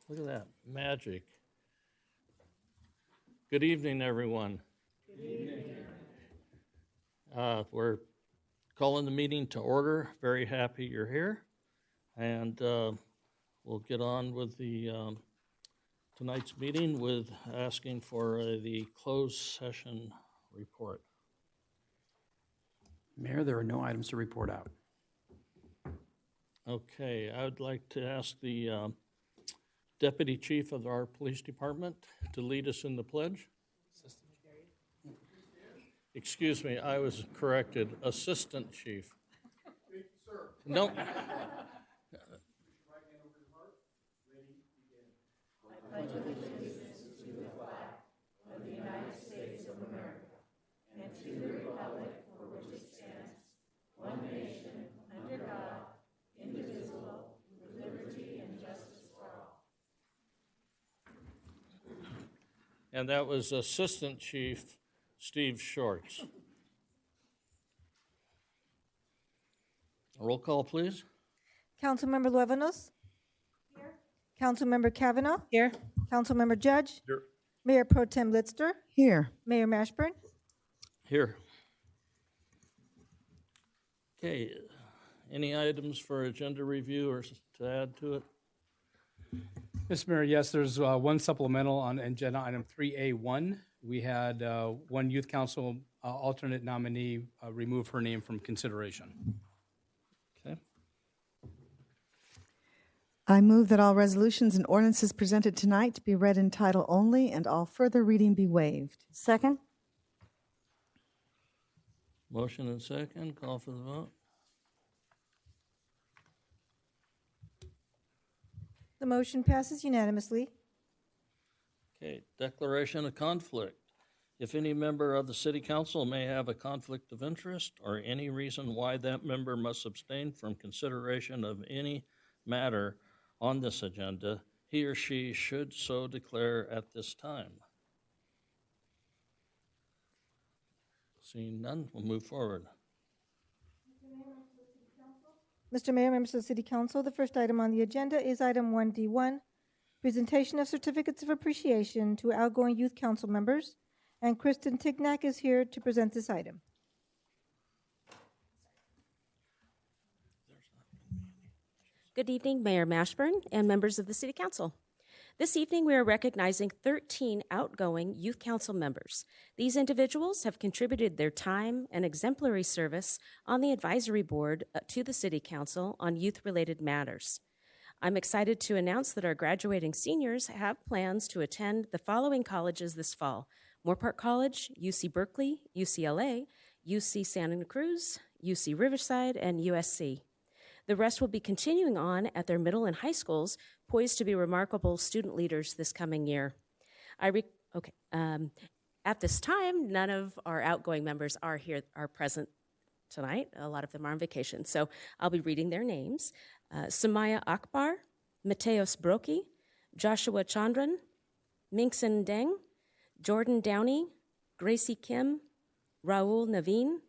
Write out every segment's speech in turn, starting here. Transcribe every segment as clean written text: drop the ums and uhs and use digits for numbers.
Look at that, magic. Good evening, everyone. Good evening. We're calling the meeting to order. Very happy you're here. And we'll get on with the tonight's meeting with asking for the closed session report. Mayor, there are no items to report out. Okay, I would like to ask the Deputy Chief of our Police Department to lead us in the pledge. Excuse me, I was corrected. Assistant Chief. Thank you, sir. No. Right hand over your heart. Ready, begin. I pledge allegiance to the flag of the United States of America and to the republic for which it stands, one nation, under God, indivisible, with liberty and justice for all. And that was Assistant Chief Steve Shorts. Roll call, please. Councilmember Luevanos? Here. Councilmember Kavanaugh? Here. Councilmember Judge? Here. Mayor Pro Tem Litzter? Here. Mayor Mashburn? Here. Okay, any items for agenda review or to add to it? Mr. Mayor, yes, there's one supplemental on agenda item 3A1. We had one youth council alternate nominee remove her name from consideration. Okay. I move that all resolutions and ordinances presented tonight be read in title only and all further reading be waived. Second. Motion and second, call for the vote. The motion passes unanimously. Okay, declaration of conflict. If any member of the city council may have a conflict of interest or any reason why that member must abstain from consideration of any matter on this agenda, he or she should so declare at this time. Seeing none, we'll move forward. Mr. Mayor, members of the City Council, the first item on the agenda is item 1D1, presentation of certificates of appreciation to outgoing youth council members, and Kristen Tignack is here to present this item. Good evening, Mayor Mashburn and members of the City Council. This evening, we are recognizing 13 outgoing youth council members. These individuals have contributed their time and exemplary service on the advisory board to the City Council on youth-related matters. I'm excited to announce that our graduating seniors have plans to attend the following colleges this fall: Moorpark College, UC Berkeley, UCLA, UC Santa Cruz, UC Riverside, and USC. The rest will be continuing on at their middle and high schools, poised to be remarkable student leaders this coming year. At this time, none of our outgoing members are present tonight. A lot of them are on vacation, so I'll be reading their names. Samaya Akbar, Mateos Broki, Joshua Chandran, Minkson Deng, Jordan Downey, Gracie Kim, Raul Naveen,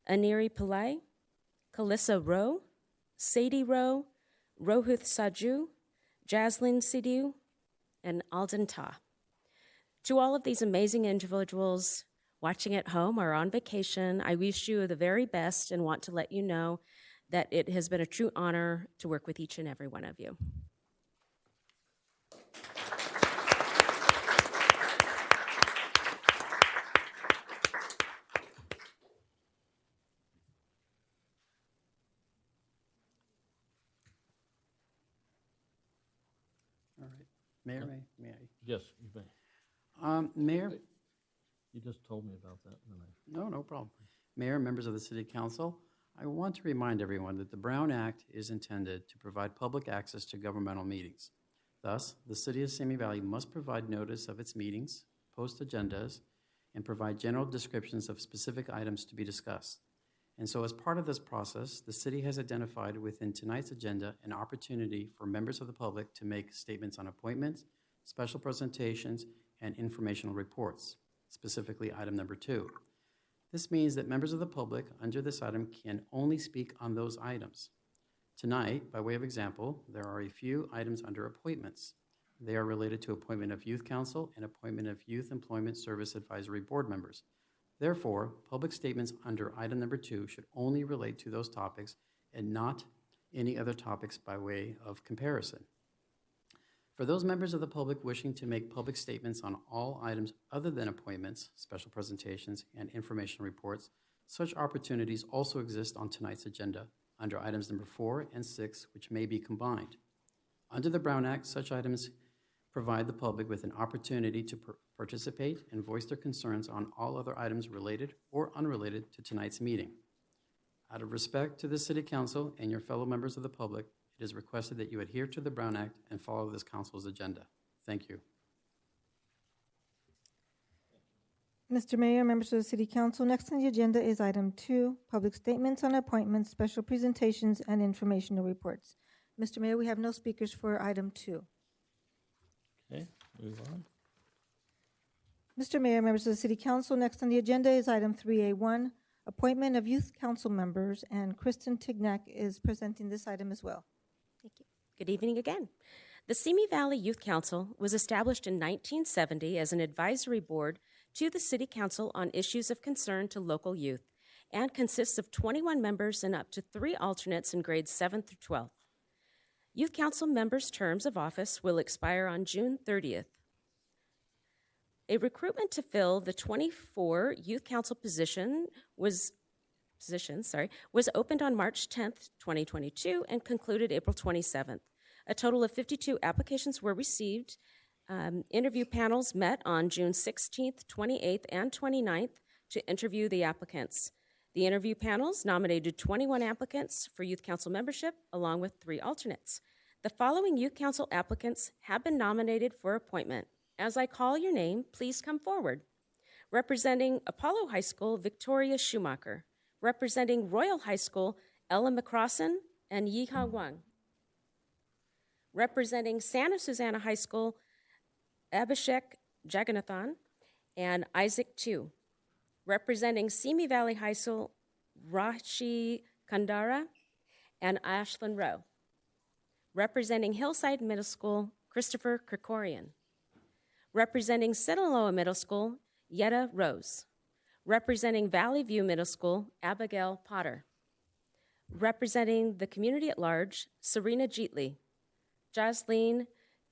Aniri Pillai, Kalissa Rowe, Sadie Rowe, Rohith Saju, Jaslyn Sidiou, and Alden Ta. To all of these amazing individuals watching at home or on vacation, I wish you the very best and want to let you know that it has been a true honor to work with each and every one of you. All right. Mayor, may I? Yes, you may. Mayor? You just told me about that, didn't I? No problem. Mayor, members of the City Council, I want to remind everyone that the Brown Act is intended to provide public access to governmental meetings. Thus, the City of Simi Valley must provide notice of its meetings, post agendas, and provide general descriptions of specific items to be discussed. And so as part of this process, the city has identified within tonight's agenda an opportunity for members of the public to make statements on appointments, special presentations, and informational reports, specifically item number 2. This means that members of the public under this item can only speak on those items. Tonight, by way of example, there are a few items under appointments. They are related to appointment of youth council and appointment of youth employment service advisory board members. Therefore, public statements under item number 2 should only relate to those topics and not any other topics by way of comparison. For those members of the public wishing to make public statements on all items other than appointments, special presentations, and information reports, such opportunities also exist on tonight's agenda under items number 4 and 6, which may be combined. Under the Brown Act, such items provide the public with an opportunity to participate and voice their concerns on all other items related or unrelated to tonight's meeting. Out of respect to the City Council and your fellow members of the public, it is requested that you adhere to the Brown Act and follow this council's agenda. Thank you. Mr. Mayor, members of the City Council, next on the agenda is item 2, public statements on appointments, special presentations, and informational reports. Mr. Mayor, we have no speakers for item 2. Okay, move on. Mr. Mayor, members of the City Council, next on the agenda is item 3A1, appointment of youth council members, and Kristen Tignack is presenting this item as well. Thank you. Good evening again. The Simi Valley Youth Council was established in 1970 as an advisory board to the City Council on issues of concern to local youth and consists of 21 members and up to 3 alternates in grades 7th through 12th. Youth Council members' terms of office will expire on June 30th. A recruitment to fill the 24 Youth Council positions was opened on March 10th, 2022, and concluded April 27th. A total of 52 applications were received. Interview panels met on June 16th, 28th, and 29th to interview the applicants. The interview panels nominated 21 applicants for Youth Council membership, along with 3 alternates. The following Youth Council applicants have been nominated for appointment. As I call your name, please come forward. Representing Apollo High School, Victoria Schumacher. Representing Royal High School, Ella McCrossan and Yiha Wang. Representing Santa Susana High School, Abhishek Jagannathan and Isaac Tu. Representing Simi Valley High School, Rashi Kandara and Ashlyn Rowe. Representing Hillside Middle School, Christopher Krikorian. Representing Sinaloa Middle School, Yetta Rose. Representing Valley View Middle School, Abigail Potter. Representing the community at large, Serena Jeatley, Jasleen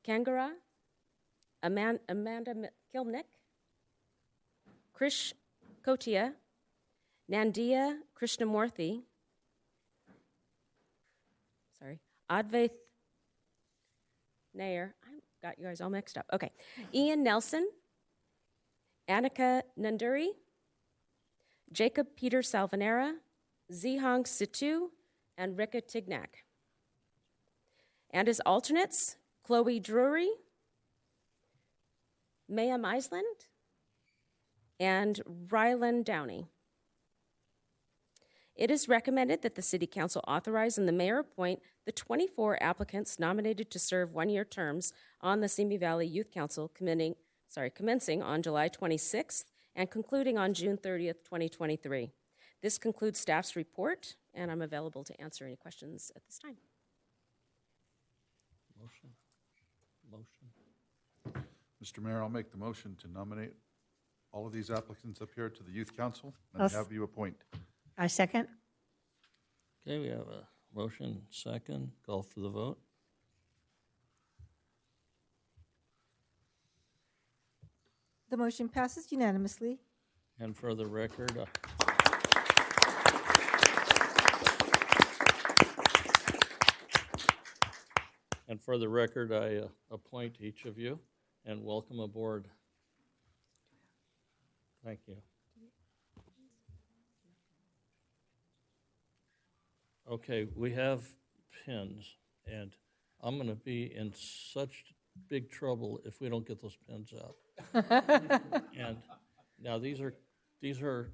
Kangara, Amanda Kilnick, Krish Kotia, Nandia Krishnamurthy, Advaith Nair, I got you guys all mixed up. Okay. Ian Nelson, Annika Nanduri, Jacob Peter Salvanera, Zihang Situ, and Rika Tignack. And as alternates, Chloe Drury, Maya Meisland, and Rylan Downey. It is recommended that the City Council authorize and the mayor appoint the 24 applicants nominated to serve one-year terms on the Simi Valley Youth Council commencing on July 26th and concluding on June 30th, 2023. This concludes staff's report, and I'm available to answer any questions at this time. Motion. Mr. Mayor, I'll make the motion to nominate all of these applicants up here to the Youth Council I'll and have you appoint. I second. Okay, we have a motion second. Call for the vote. The motion passes unanimously. And for the record, I appoint each of you and welcome aboard. Thank you. Okay, we have pins, and I'm going to be in such big trouble if we don't get those pins out. And now these are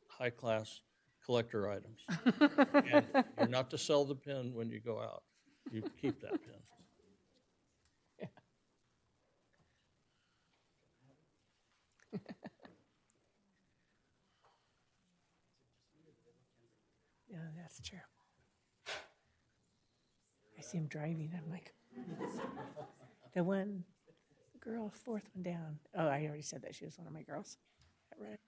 high-class collector items. And you're not to sell the pin when you go out. You keep that pin. Yeah, that's true. I see him driving. I'm like, The one, the girl, fourth one down. Oh, I already said that. She was one of my girls. Is that right?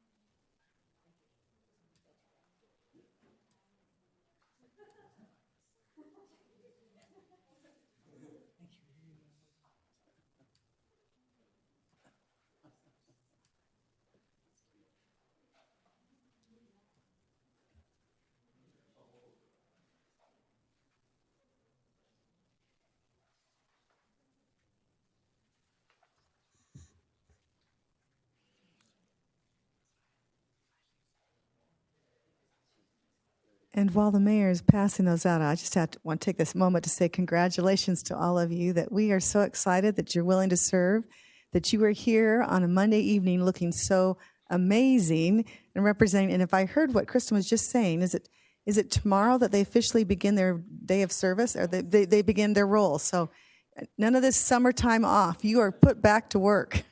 And while the mayor is passing those out, I just want to take this moment to say congratulations to all of you, that we are so excited that you're willing to serve, that you are here on a Monday evening looking so amazing and representing. And if I heard what Kristen was just saying, is it tomorrow that they officially begin their day of service, or they begin their role? So none of this summertime off. You are put back to work.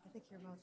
I think your motion.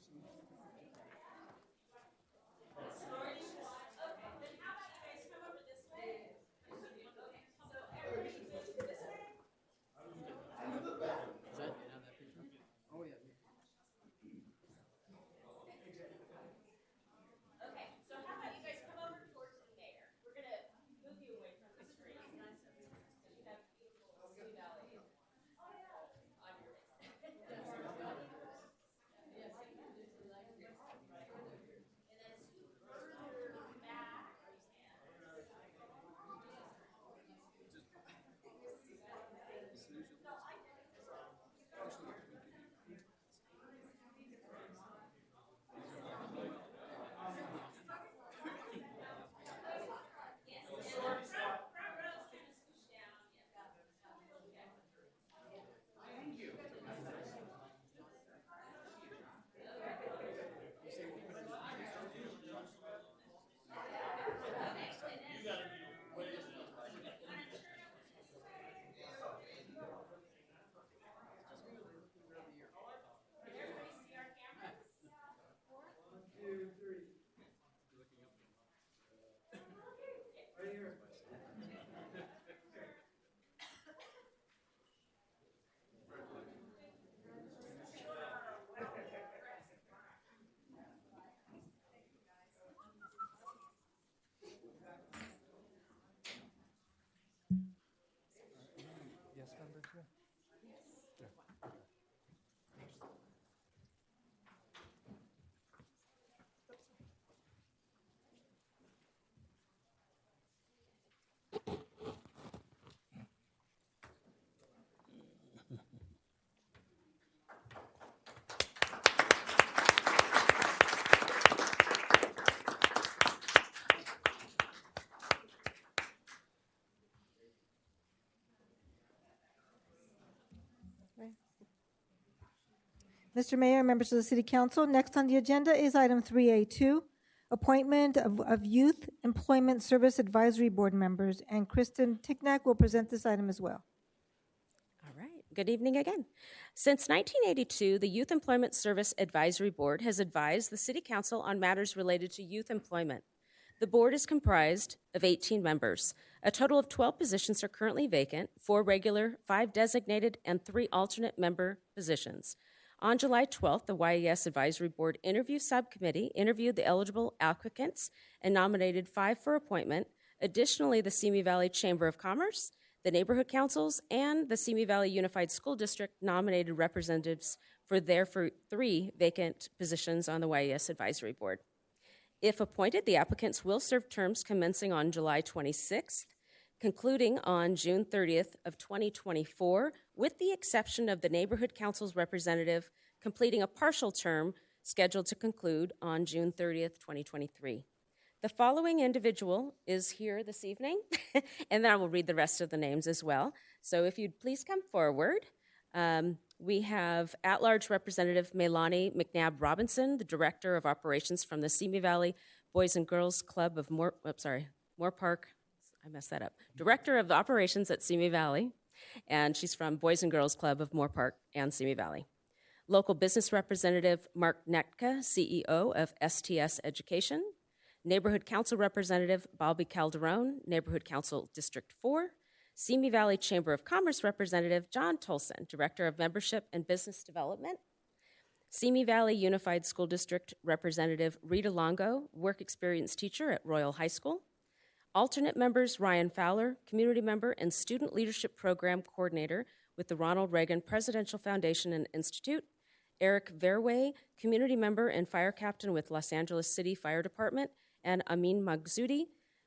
Mr. Mayor, members of the City Council, next on the agenda is item 3A2, appointment of Youth Employment Service Advisory Board members, and Kristen Ticknack will present this item as well. All right. Good evening again. Since 1982, the Youth Employment Service Advisory Board has advised the City Council on matters related to youth employment. The board is comprised of 18 members. A total of 12 positions are currently vacant, 4 regular, 5 designated, and 3 alternate member positions. On July 12th, the YES Advisory Board Interview Subcommittee interviewed the eligible applicants and nominated 5 for appointment. Additionally, the Simi Valley Chamber of Commerce, the neighborhood councils, and the Simi Valley Unified School District nominated representatives for 3 vacant positions on the YES Advisory Board. If appointed, the applicants will serve terms commencing on July 26th, concluding on June 30th of 2024, with the exception of the neighborhood council's representative completing a partial term scheduled to conclude on June 30th, 2023. The following individual is here this evening, and then I will read the rest of the names as well. So if you'd please come forward. We have at-large Representative Melanie McNabb Robinson, the Director of Operations from the Simi Valley Boys and Girls Club of Moore Park. I messed that up. Director of Operations at Simi Valley. and she's from Boys and Girls Club of Moore Park and Simi Valley. Local Business Representative Mark Netka, CEO of STS Education. Neighborhood Council Representative Bobby Calderon, Neighborhood Council District 4. Simi Valley Chamber of Commerce Representative John Tolson, Director of Membership and Business Development. Simi Valley Unified School District Representative Rita Longo, Work Experience Teacher at Royal High School. Alternate members Ryan Fowler, Community Member and Student Leadership Program Coordinator with the Ronald Reagan Presidential Foundation and Institute. Eric Verwey, Community Member and Fire Captain with Los Angeles City Fire Department. And Amin Maghzoudi,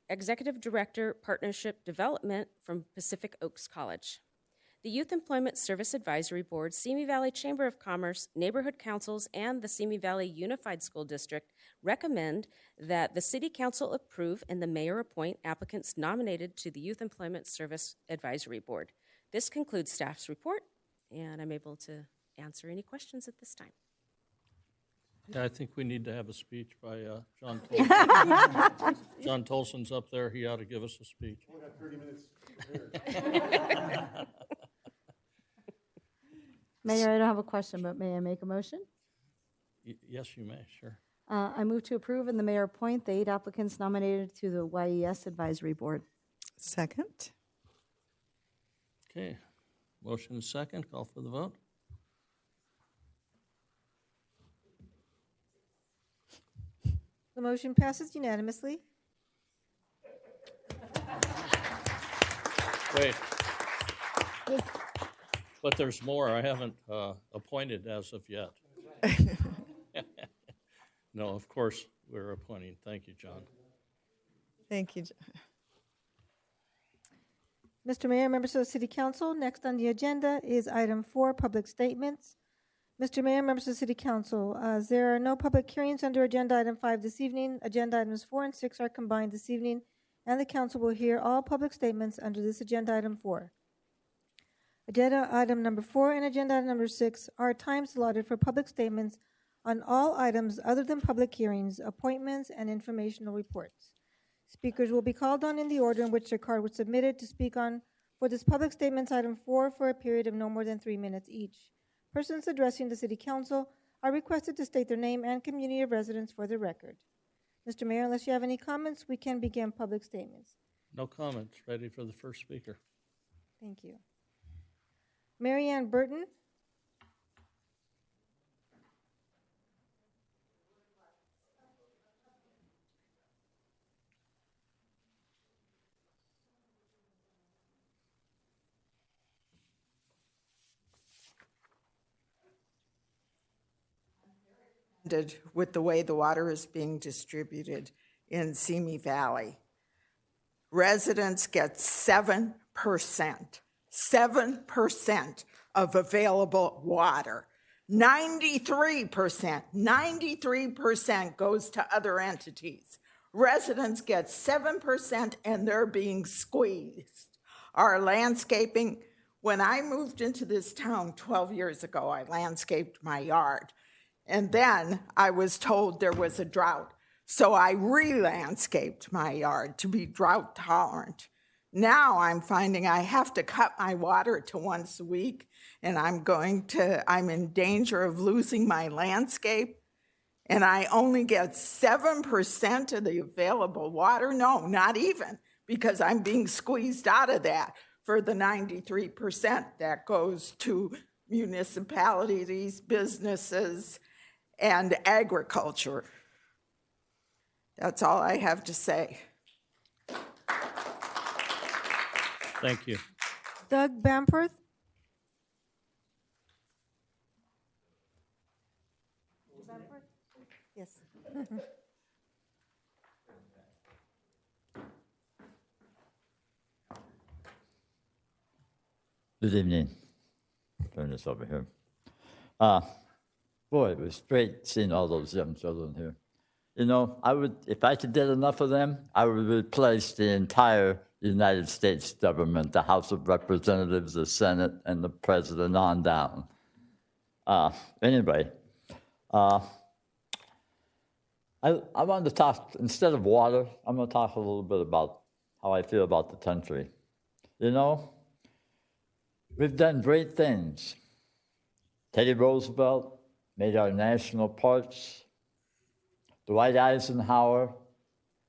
Executive Director, Partnership Development from Pacific Oaks College. The Youth Employment Service Advisory Board, Simi Valley Chamber of Commerce, Neighborhood Councils, and the Simi Valley Unified School District recommend that the City Council approve and the Mayor appoint applicants nominated to the Youth Employment Service Advisory Board. This concludes staff's report, and I'm able to answer any questions at this time. Yeah, I think we need to have a speech by John Tolson. John Tolson's up there. He ought to give us a speech. We got 30 minutes. Mayor, I don't have a question, but may I make a motion? Yes, you may, sure. I move to approve and the mayor appoint the 8 applicants nominated to the YES Advisory Board. Second. Okay, motion is second. Call for the vote. The motion passes unanimously. Wait. But there's more I haven't appointed as of yet. No, of course, we're appointing. Thank you, John. Thank you. Mr. Mayor, members of the City Council, next on the agenda is item 4, public statements. Mr. Mayor, members of the City Council, there are no public hearings under agenda item 5 this evening. Agenda items 4 and 6 are combined this evening, and the council will hear all public statements under this agenda item 4. Agenda item number 4 and agenda item number 6 are times allotted for public statements on all items other than public hearings, appointments, and informational reports. Speakers will be called on in the order in which their card was submitted to speak on for this public statements item 4 for a period of no more than 3 minutes each. Persons addressing the City Council are requested to state their name and community of residence for the record. Mr. Mayor, unless you have any comments, we can begin public statements. No comments. Ready for the first speaker. Thank you. Mary Ann Burton. With the way the water is being distributed in Simi Valley. Residents get 7% of available water. 93% goes to other entities. Residents get 7% and they're being squeezed. Our landscaping, when I moved into this town 12 years ago, I landscaped my yard. And then I was told there was a drought. So I re-landscaped my yard to be drought tolerant. Now I'm finding I have to cut my water to once a week, and I'm in danger of losing my landscape. And I only get 7% of the available water. No, not even, because I'm being squeezed out of that for the 93% that goes to municipalities, businesses, and agriculture. That's all I have to say. Thank you. Doug Bamforth. Yes. Good evening. Turn this over here. Boy, it was great seeing all those young children here. You know, if I could get enough of them, I would replace the entire United States government, the House of Representatives, the Senate, and the President on down. Anyway, I wanted to talk, instead of water, I'm going to talk a little bit about how I feel about the country. You know, We've done great things. Teddy Roosevelt made our national parks. Dwight Eisenhower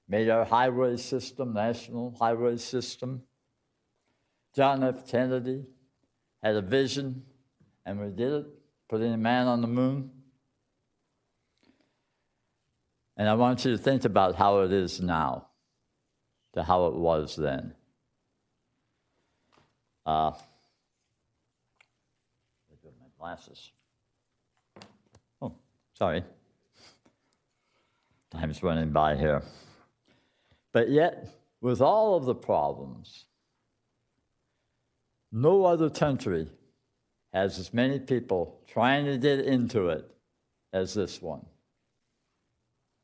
made our highway system, national highway system. John F. Kennedy had a vision, and we did it, putting a man on the moon. And I want you to think about how it is now to how it was then. My glasses. Oh, sorry. Time's running by here. But yet, with all of the problems, no other country has as many people trying to get into it as this one.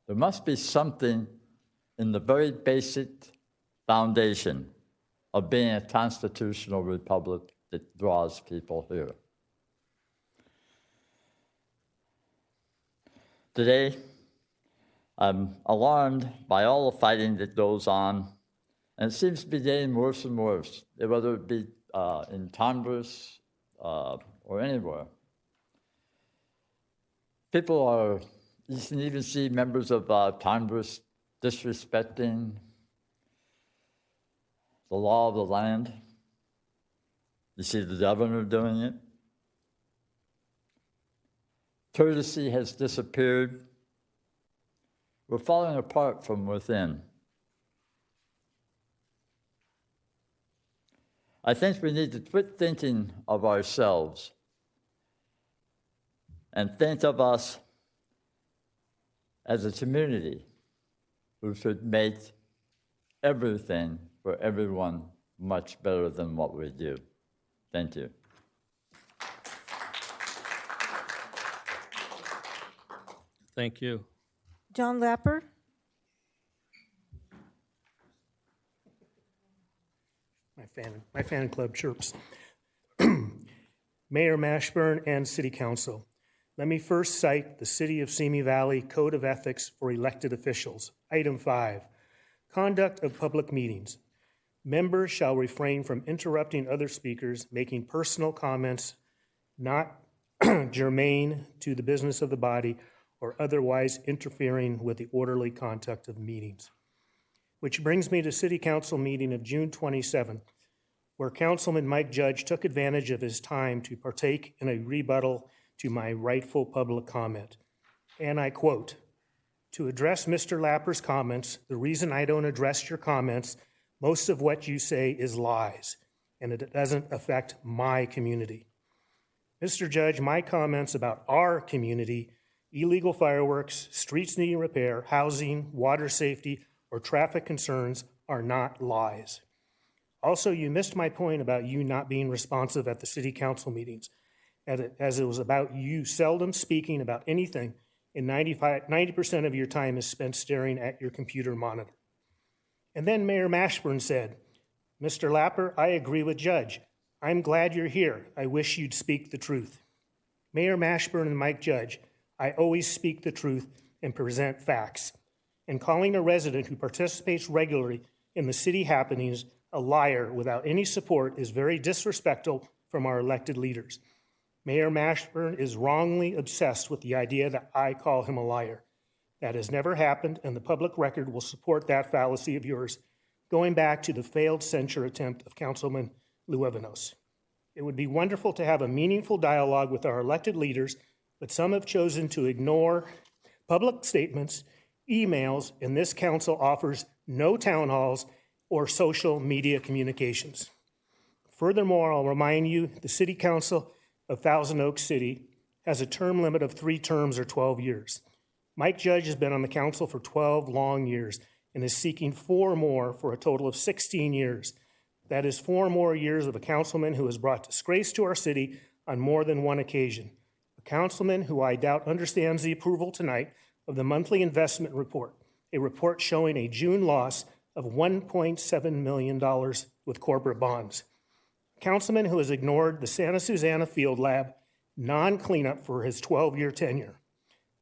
There must be something in the very basic foundation of being a constitutional republic that draws people here. Today, I'm alarmed by all the fighting that goes on, and it seems to be getting worse and worse, whether it be in Congress or anywhere. People are, you can even see members of Congress disrespecting the law of the land. You see the governor doing it. Courtesy has disappeared. We're falling apart from within. I think we need to quit thinking of ourselves and think of us as a community who should make everything for everyone much better than what we do. Thank you. Thank you. John Lapper. My fan club chirps. Mayor Mashburn and City Council, let me first cite the City of Simi Valley Code of Ethics for Elected Officials. Item 5, conduct of public meetings. Members shall refrain from interrupting other speakers, making personal comments not germane to the business of the body, or otherwise interfering with the orderly conduct of meetings. Which brings me to City Council meeting of June 27th, where Councilman Mike Judge took advantage of his time to partake in a rebuttal to my rightful public comment. And I quote, "To address Mr. Lapper's comments, the reason I don't address your comments, most of what you say is lies, and it doesn't affect my community. Mr. Judge, my comments about our community, illegal fireworks, streets needing repair, housing, water safety, or traffic concerns are not lies. Also, you missed my point about you not being responsive at the city council meetings, as it was about you seldom speaking about anything, and 90% of your time is spent staring at your computer monitor." And then Mayor Mashburn said, "Mr. Lapper, I agree with Judge. I'm glad you're here. I wish you'd speak the truth." Mayor Mashburn and Mike Judge, I always speak the truth and present facts. And calling a resident who participates regularly in the city happenings a liar without any support is very disrespectful from our elected leaders. Mayor Mashburn is wrongly obsessed with the idea that I call him a liar. That has never happened, and the public record will support that fallacy of yours, going back to the failed censure attempt of Councilman Luevanos. It would be wonderful to have a meaningful dialogue with our elected leaders, but some have chosen to ignore public statements, emails, and this council offers no town halls or social media communications. Furthermore, I'll remind you, the City Council of Thousand Oaks City has a term limit of 3 terms or 12 years. Mike Judge has been on the council for 12 long years and is seeking 4 more for a total of 16 years. That is 4 more years of a councilman who has brought disgrace to our city on more than one occasion. A councilman who I doubt understands the approval tonight of the monthly investment report, a report showing a June loss of $1.7 million with corporate bonds. A councilman who has ignored the Santa Susana Field Lab non-cleanup for his 12-year tenure.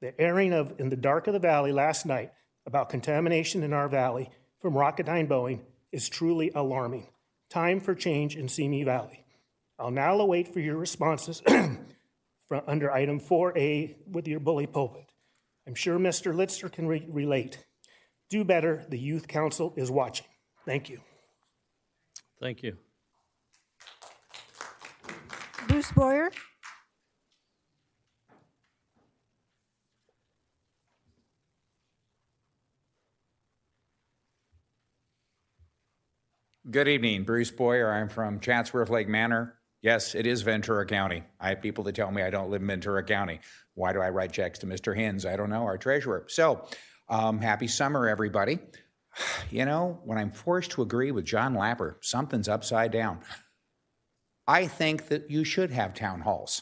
The airing of In the Dark of the Valley last night about contamination in our valley from Rocketdyne Boeing is truly alarming. Time for change in Simi Valley. I'll now await for your responses from under item 4A with your bully pulpit. I'm sure Mr. Litzer can relate. Do better, the Youth Council is watching. Thank you. Thank you. Bruce Boyer. Good evening, Bruce Boyer. I'm from Chatsworth Lake Manor. Yes, it is Ventura County. I have people that tell me I don't live in Ventura County. Why do I write checks to Mr. Hins? I don't know, our treasurer. So, happy summer, everybody. You know, when I'm forced to agree with John Lapper, something's upside down. I think that you should have town halls.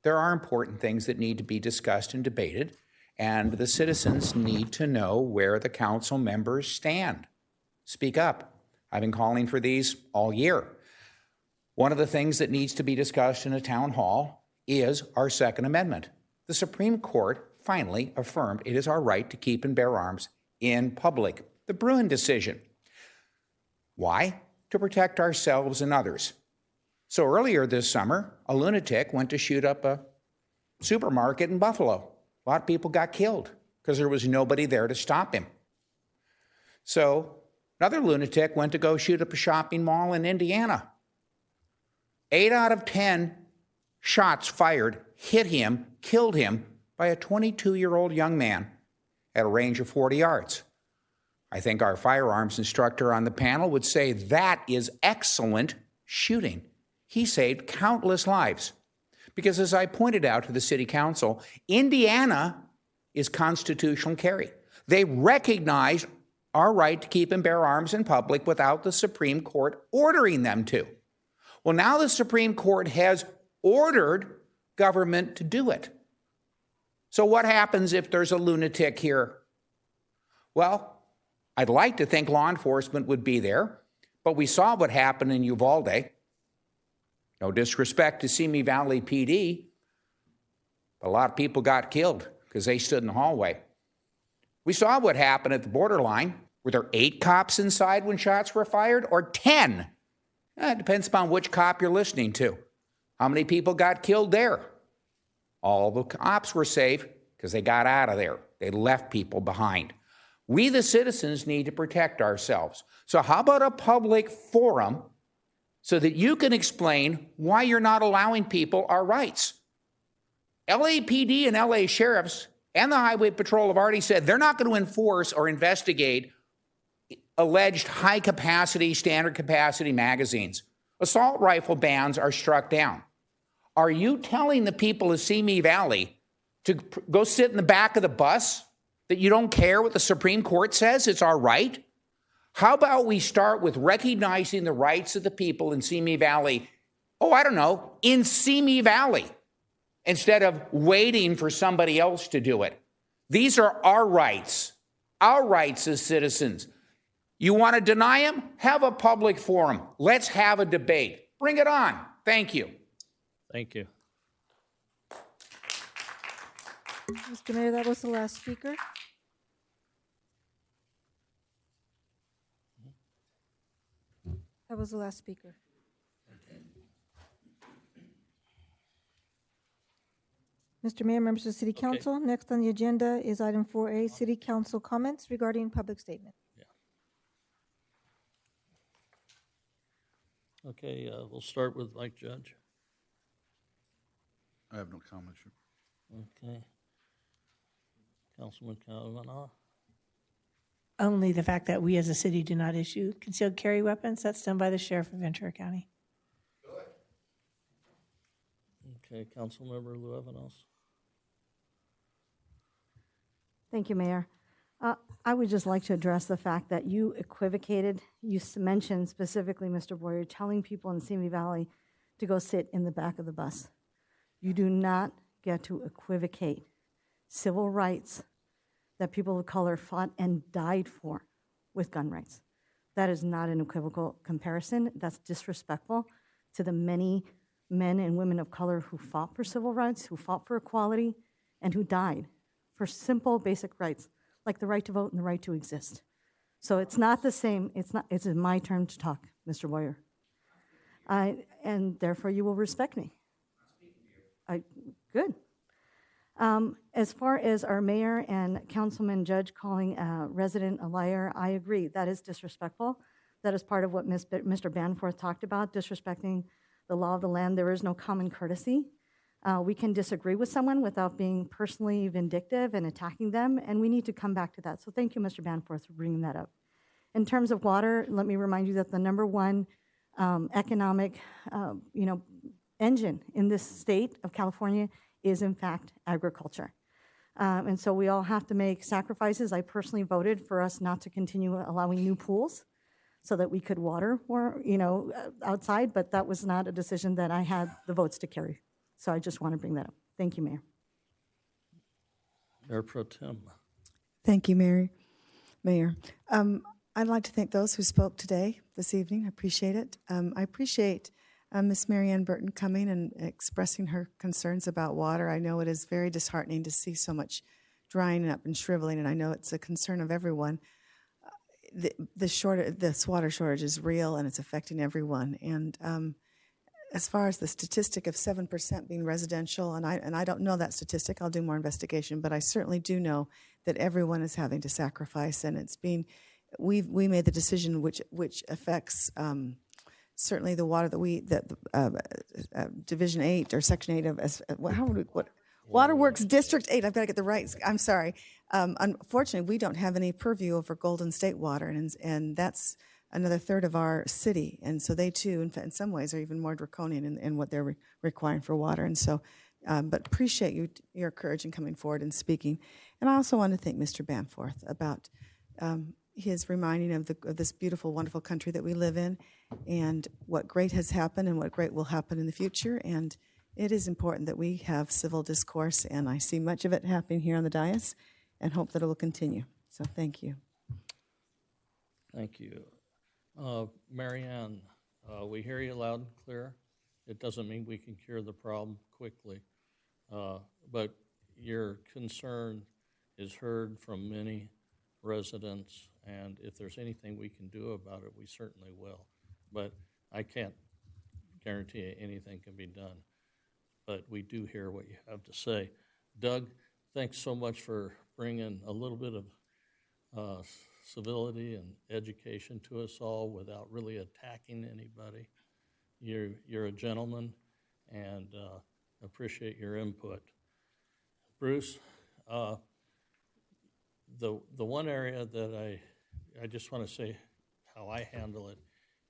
There are important things that need to be discussed and debated, and the citizens need to know where the council members stand. Speak up. I've been calling for these all year. One of the things that needs to be discussed in a town hall is our Second Amendment. The Supreme Court finally affirmed it is our right to keep and bear arms in public. The Bruin decision. Why? To protect ourselves and others. So earlier this summer, a lunatic went to shoot up a supermarket in Buffalo. A lot of people got killed because there was nobody there to stop him. So another lunatic went to go shoot up a shopping mall in Indiana. 8 out of 10 shots fired hit him, killed him by a 22-year-old young man at a range of 40 yards. I think our firearms instructor on the panel would say that is excellent shooting. He saved countless lives. Because as I pointed out to the city council, Indiana is constitutional carry. They recognize our right to keep and bear arms in public without the Supreme Court ordering them to. Well, now the Supreme Court has ordered government to do it. So what happens if there's a lunatic here? Well, I'd like to think law enforcement would be there, but we saw what happened in Uvalde. No disrespect to Simi Valley PD, but a lot of people got killed because they stood in the hallway. We saw what happened at the borderline. Were there 8 cops inside when shots were fired or 10? It depends upon which cop you're listening to. How many people got killed there? All the cops were safe because they got out of there. They left people behind. We, the citizens, need to protect ourselves. So how about a public forum so that you can explain why you're not allowing people our rights? LAPD and LA sheriffs and the Highway Patrol have already said they're not going to enforce or investigate alleged high-capacity, standard capacity magazines. Assault rifle bans are struck down. Are you telling the people of Simi Valley to go sit in the back of the bus that you don't care what the Supreme Court says? It's our right? How about we start with recognizing the rights of the people in Simi Valley, in Simi Valley, instead of waiting for somebody else to do it. These are our rights as citizens. You want to deny them? Have a public forum. Let's have a debate. Bring it on. Thank you. Thank you. Mr. Mayor, that was the last speaker. That was the last speaker. Mr. Mayor, members of the City Council, next on the agenda is item 4A, City Council comments regarding public statement. Okay, we'll start with Mike Judge. I have no comments. Okay. Councilman Kavanaugh. Only the fact that we as a city do not issue concealed carry weapons. That's done by the sheriff of Ventura County. Okay, Councilmember Luevanos. Thank you, Mayor. I would just like to address the fact that you equivocated. You mentioned specifically, Mr. Boyer, telling people in Simi Valley to go sit in the back of the bus. You do not get to equivocate civil rights that people of color fought and died for with gun rights. That is not an equivocal comparison. That's disrespectful to the many men and women of color who fought for civil rights, who fought for equality, and who died for simple, basic rights, like the right to vote and the right to exist. So it's not the same. It's my turn to talk, Mr. Boyer. And therefore you will respect me. Good. As far as our mayor and councilman judge calling a resident a liar, I agree. That is disrespectful. That is part of what Mr. Banforth talked about, disrespecting the law of the land. There is no common courtesy. We can disagree with someone without being personally vindictive and attacking them, and we need to come back to that. So thank you, Mr. Banforth, for bringing that up. In terms of water, let me remind you that the number one economic, engine in this state of California is, in fact, agriculture. And so we all have to make sacrifices. I personally voted for us not to continue allowing new pools so that we could water more, outside, but that was not a decision that I had the votes to carry. So I just want to bring that up. Thank you, Mayor. Mayor Pro Tem. Thank you, Mayor. I'd like to thank those who spoke today, this evening. I appreciate it. I appreciate Miss Marianne Burton coming and expressing her concerns about water. I know it is very disheartening to see so much drying up and shriveling, and I know it's a concern of everyone. This water shortage is real, and it's affecting everyone. And as far as the statistic of 7% being residential, and I don't know that statistic, I'll do more investigation, but I certainly do know that everyone is having to sacrifice, and it's being, we made the decision which affects certainly the water Division 8 or Section 8 of, Waterworks District 8, I've got to get the right, I'm sorry. Unfortunately, we don't have any purview over Golden State water, and that's another third of our city. And so they too, in some ways, are even more draconian in what they're requiring for water. And so, but appreciate your courage in coming forward and speaking. And I also want to thank Mr. Banforth about his reminding of this beautiful, wonderful country that we live in, and what great has happened and what great will happen in the future. And it is important that we have civil discourse, and I see much of it happening here on the dais, and hope that it will continue. So thank you. Thank you. Marianne, we hear you loud and clear. It doesn't mean we can cure the problem quickly, but your concern is heard from many residents, and if there's anything we can do about it, we certainly will. But I can't guarantee anything can be done. But we do hear what you have to say. Doug, thanks so much for bringing a little bit of civility and education to us all without really attacking anybody. You're a gentleman, and appreciate your input. Bruce, the one area that I just want to say how I handle it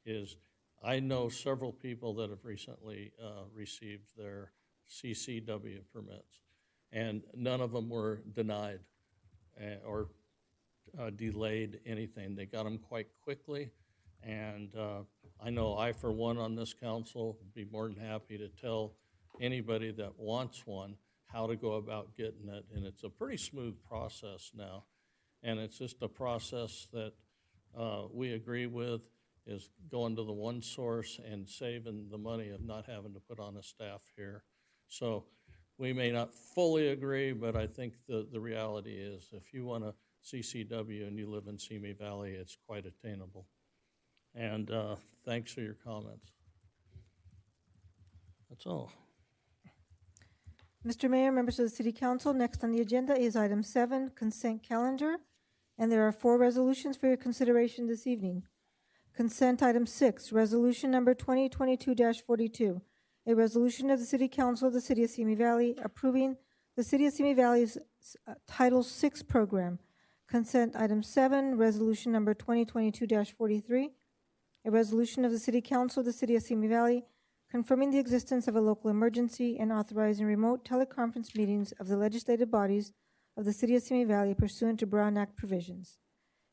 is I know several people that have recently received their CCW permits, and none of them were denied or delayed anything. They got them quite quickly, and I know I, for one, on this council, would be more than happy to tell anybody that wants one how to go about getting it, and it's a pretty smooth process now, and it's just a process that we agree with is going to the one source and saving the money of not having to put on a staff here. So we may not fully agree, but I think the reality is if you want a CCW and you live in Simi Valley, it's quite attainable. And thanks for your comments. That's all. Mr. Mayor, members of the City Council, next on the agenda is item 7, consent calendar, and there are 4 resolutions for your consideration this evening. Consent item 6, resolution number 2022-42, a resolution of the City Council of the City of Simi Valley approving the City of Simi Valley's Title VI program. Consent item 7, resolution number 2022-43, a resolution of the City Council of the City of Simi Valley confirming the existence of a local emergency and authorizing remote teleconference meetings of the legislative bodies of the City of Simi Valley pursuant to Brown Act provisions.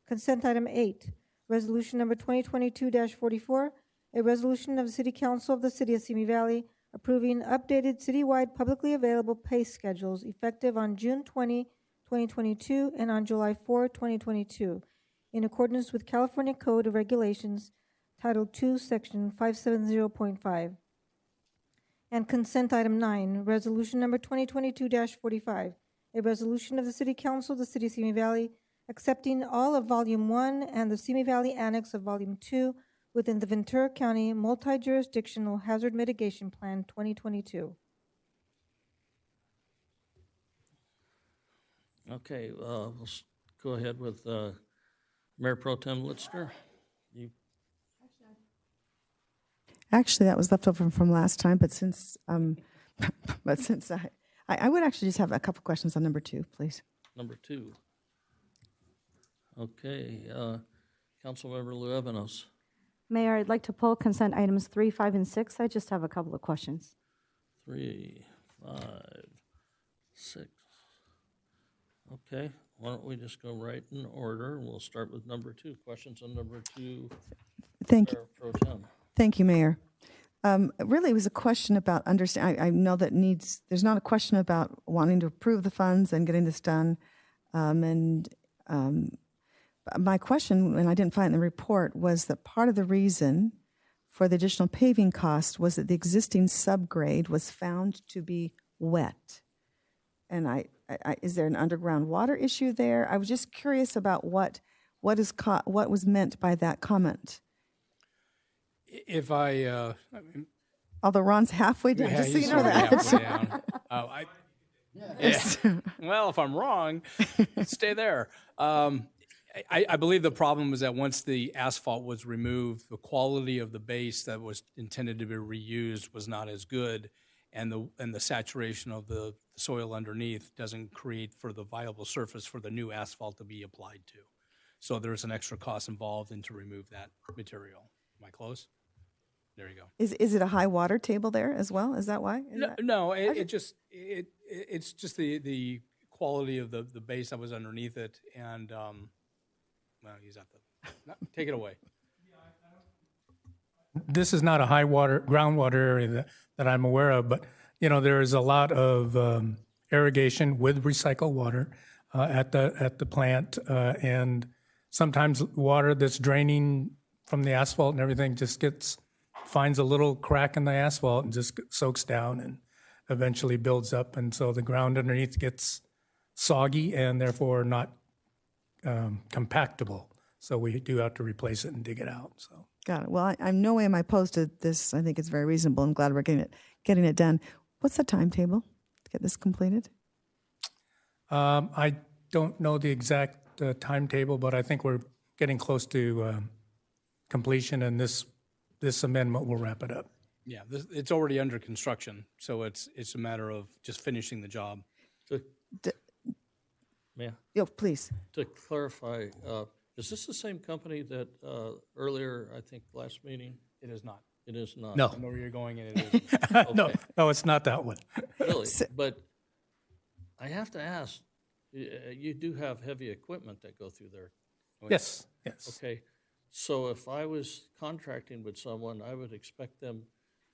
Consent item 8, resolution number 2022-44, a resolution of the City Council of the City of Simi Valley approving updated citywide publicly available pay schedules effective on June 20, 2022 and on July 4, 2022, in accordance with California Code of Regulations, Title II, Section 570.5. And consent item 9, resolution number 2022-45, a resolution of the City Council of the City of Simi Valley accepting all of Volume 1 and the Simi Valley Annex of Volume 2 within the Ventura County Multi-Jurisdictional Hazard Mitigation Plan 2022. Okay, go ahead with Mayor Pro Tem Litzner. You, Actually, that was left over from last time, but since I would actually just have a couple questions on number 2, please. number 2. Okay, Councilmember Luevanos. Mayor, I'd like to pull consent items 3, 5, and 6. I just have a couple of questions. 3, 5, 6. Okay, why don't we just go right in order? We'll start with number 2. Questions on number 2. Thank you. Mayor Pro Tem. Thank you, Mayor. Really, it was a question about understand. I know that there's not a question about wanting to approve the funds and getting this done. My question, and I didn't find it in the report, was that part of the reason for the additional paving cost was that the existing subgrade was found to be wet. And is there an underground water issue there? I was just curious about what was meant by that comment. If I Although Ron's halfway down, yeah, just so you he's know already that. halfway down. Yeah. Well, if I'm wrong, stay there. I believe the problem was that once the asphalt was removed, the quality of the base that was intended to be reused was not as good, and the saturation of the soil underneath doesn't create for the viable surface for the new asphalt to be applied to. So there's an extra cost involved in to remove that material. Am I close? There you go. Is it a high water table there as well? Is that why? It's just the quality of the base that was underneath it, and well, he's at the take it away. This is not a high water, groundwater area that I'm aware of, but, there is a lot of irrigation with recycled water at the plant, and sometimes water that's draining from the asphalt and everything just finds a little crack in the asphalt and just soaks down and eventually builds up, and so the ground underneath gets soggy and therefore not compactable. So we do have to replace it and dig it out. So. Got it. Well, I'm no way am I opposed to this. I think it's very reasonable. I'm glad we're getting it done. What's the timetable to get this completed? I don't know the exact timetable, but I think we're getting close to completion, and this amendment will wrap it up. Yeah, it's already under construction, so it's a matter of just finishing the job. Yeah, please. To clarify, is this the same company that earlier, I think, last meeting? It is not. It is not. No. I know where you're going, and it isn't. Okay. No, it's not that one. Really? But I have to ask, you do have heavy equipment that go through there. Yes. Okay. So if I was contracting with someone, I would expect them,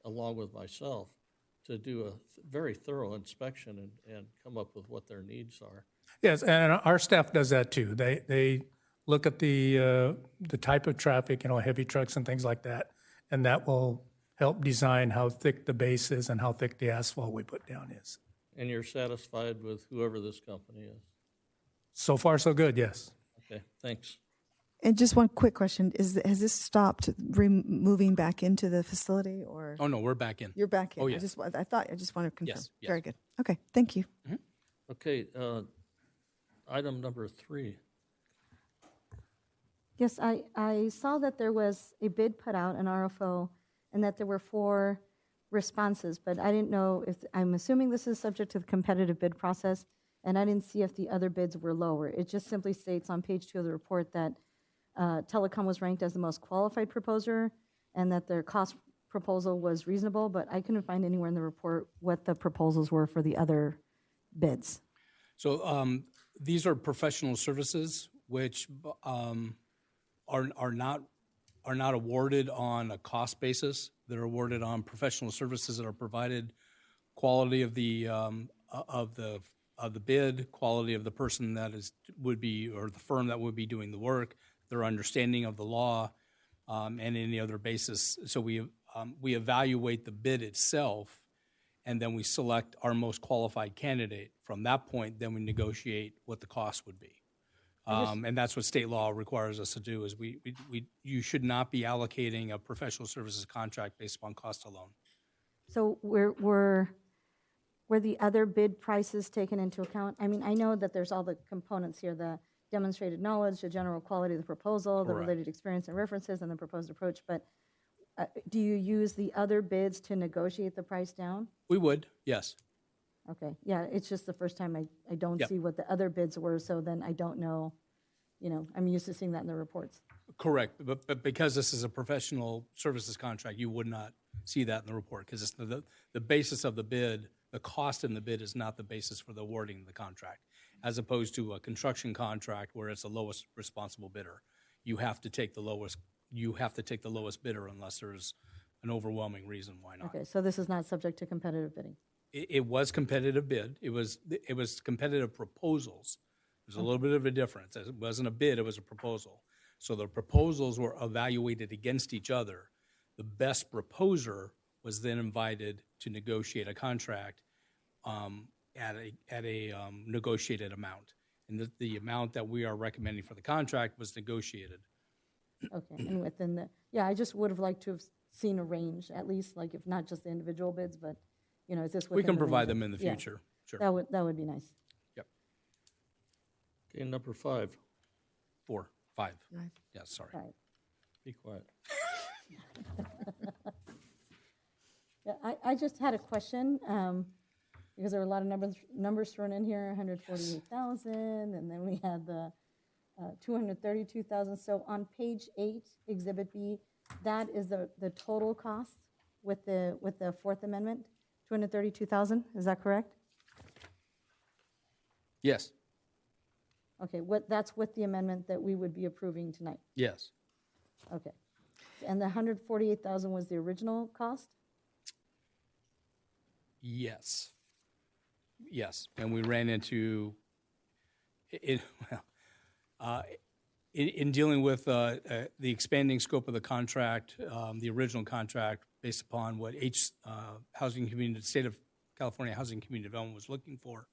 along with myself, to do a very thorough inspection and come up with what their needs are. Yes, and our staff does that too. They look at the type of traffic, heavy trucks and things like that, and that will help design how thick the base is and how thick the asphalt we put down is. And you're satisfied with whoever this company is? So far, so good, yes. Okay, thanks. And just one quick question: has this stopped moving back into the facility, or? Oh no, we're back in. You're back in. Oh, yeah. I just want to confirm. Yes. Very good. Okay, thank you. Mm-hmm. Okay, item number 3. Yes, I saw that there was a bid put out, an RFO, and that there were 4 responses, but I didn't know I'm assuming this is subject to the competitive bid process, and I didn't see if the other bids were lower. It just simply states on page 2 of the report that Telecom was ranked as the most qualified proposer and that their cost proposal was reasonable, but I couldn't find anywhere in the report what the proposals were for the other bids. So these are professional services which are not awarded on a cost basis. They're awarded on professional services that are provided, quality of the bid, quality of the person that would be, or the firm that would be doing the work, their understanding of the law, and any other basis. So we evaluate the bid itself, and then we select our most qualified candidate. From that point, then we negotiate what the cost would be. And that's what state law requires us to do, is you should not be allocating a professional services contract based upon cost alone. So were the other bid prices taken into account? I mean, I know that there's all the components here, the demonstrated knowledge, the general quality of the proposal, the Correct. related experience and references, and the proposed approach, but do you use the other bids to negotiate the price down? We would, yes. Okay, yeah, it's just the first time I don't Yep. see what the other bids were, so then I don't know, I'm used to seeing that in the reports. Correct, but because this is a professional services contract, you would not see that in the report, because it's the basis of the bid, the cost in the bid is not the basis for the awarding of the contract, as opposed to a construction contract where it's the lowest responsible bidder. You have to take the lowest bidder unless there's an overwhelming reason why not. Okay, so this is not subject to competitive bidding? It was competitive bid. It was competitive proposals. There's a little bit of a difference. It wasn't a bid, it was a proposal. So the proposals were evaluated against each other. The best proposer was then invited to negotiate a contract at a negotiated amount. And the amount that we are recommending for the contract was negotiated. Okay, and within I just would have liked to have seen a range, at least, like if not just the individual bids, but, is this within We can the provide range them of- in the yeah, future, sure. That would be nice. Yep. Okay, number 5. 4, 5. Right. Yeah, sorry. Right. Be quiet. Yeah, I just had a question, because there were a lot of numbers thrown in here, 148,000, and then we had the 232,000. So on page 8, Exhibit B, that is the total cost with the Fourth Amendment, 232,000, is that correct? Yes, Okay, that's with the amendment that we would be approving tonight. yes. Okay. And the 148,000 was the original cost? Yes. Yes, and we ran into it. Well, in dealing with the expanding scope of the contract, the original contract, based upon what State of California Housing Community Development was looking for,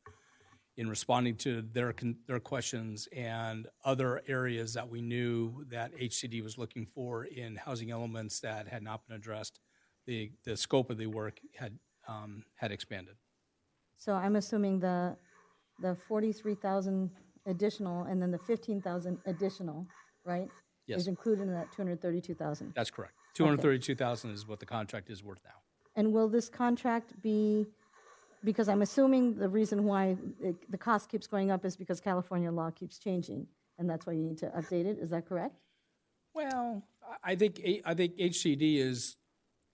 in responding to their questions and other areas that we knew that HCD was looking for in housing elements that had not been addressed, the scope of the work had expanded. So I'm assuming the 43,000 additional and then the 15,000 additional, right? Yes. Is included in that 232,000. That's correct. 232,000 is what the contract is worth now. And will this contract be, because I'm assuming the reason why the cost keeps going up is because California law keeps changing, and that's why you need to update it. Is that correct? Well, I think HCD is,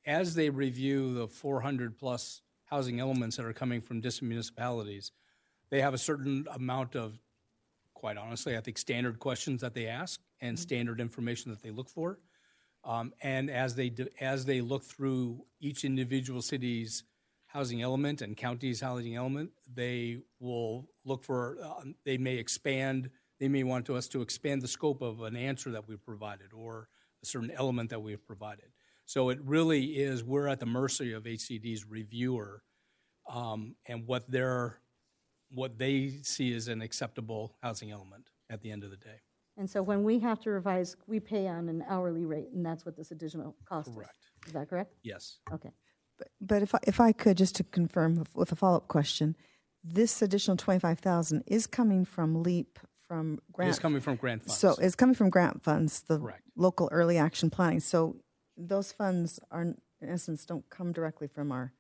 as they review the 400 plus housing elements that are coming from distant municipalities, they have a certain amount of, quite honestly, I think standard questions that they ask and standard information that they look for. And as they look through each individual city's housing element and county's housing element, they will look for, they may want us to expand the scope of an answer that we've provided or a certain element that we've provided. So it really is, we're at the mercy of HCD's reviewer and what they see as an acceptable housing element at the end of the day. And so when we have to revise, we pay on an hourly rate, and that's what this additional cost is. Correct. Is that correct? Yes. Okay. But if I could, just to confirm with a follow-up question, this additional 25,000 is coming from LEAP, from grant. It's coming from grant funds. So it's coming from grant funds, the Correct. local early action planning. So those funds are, in essence, don't come directly from our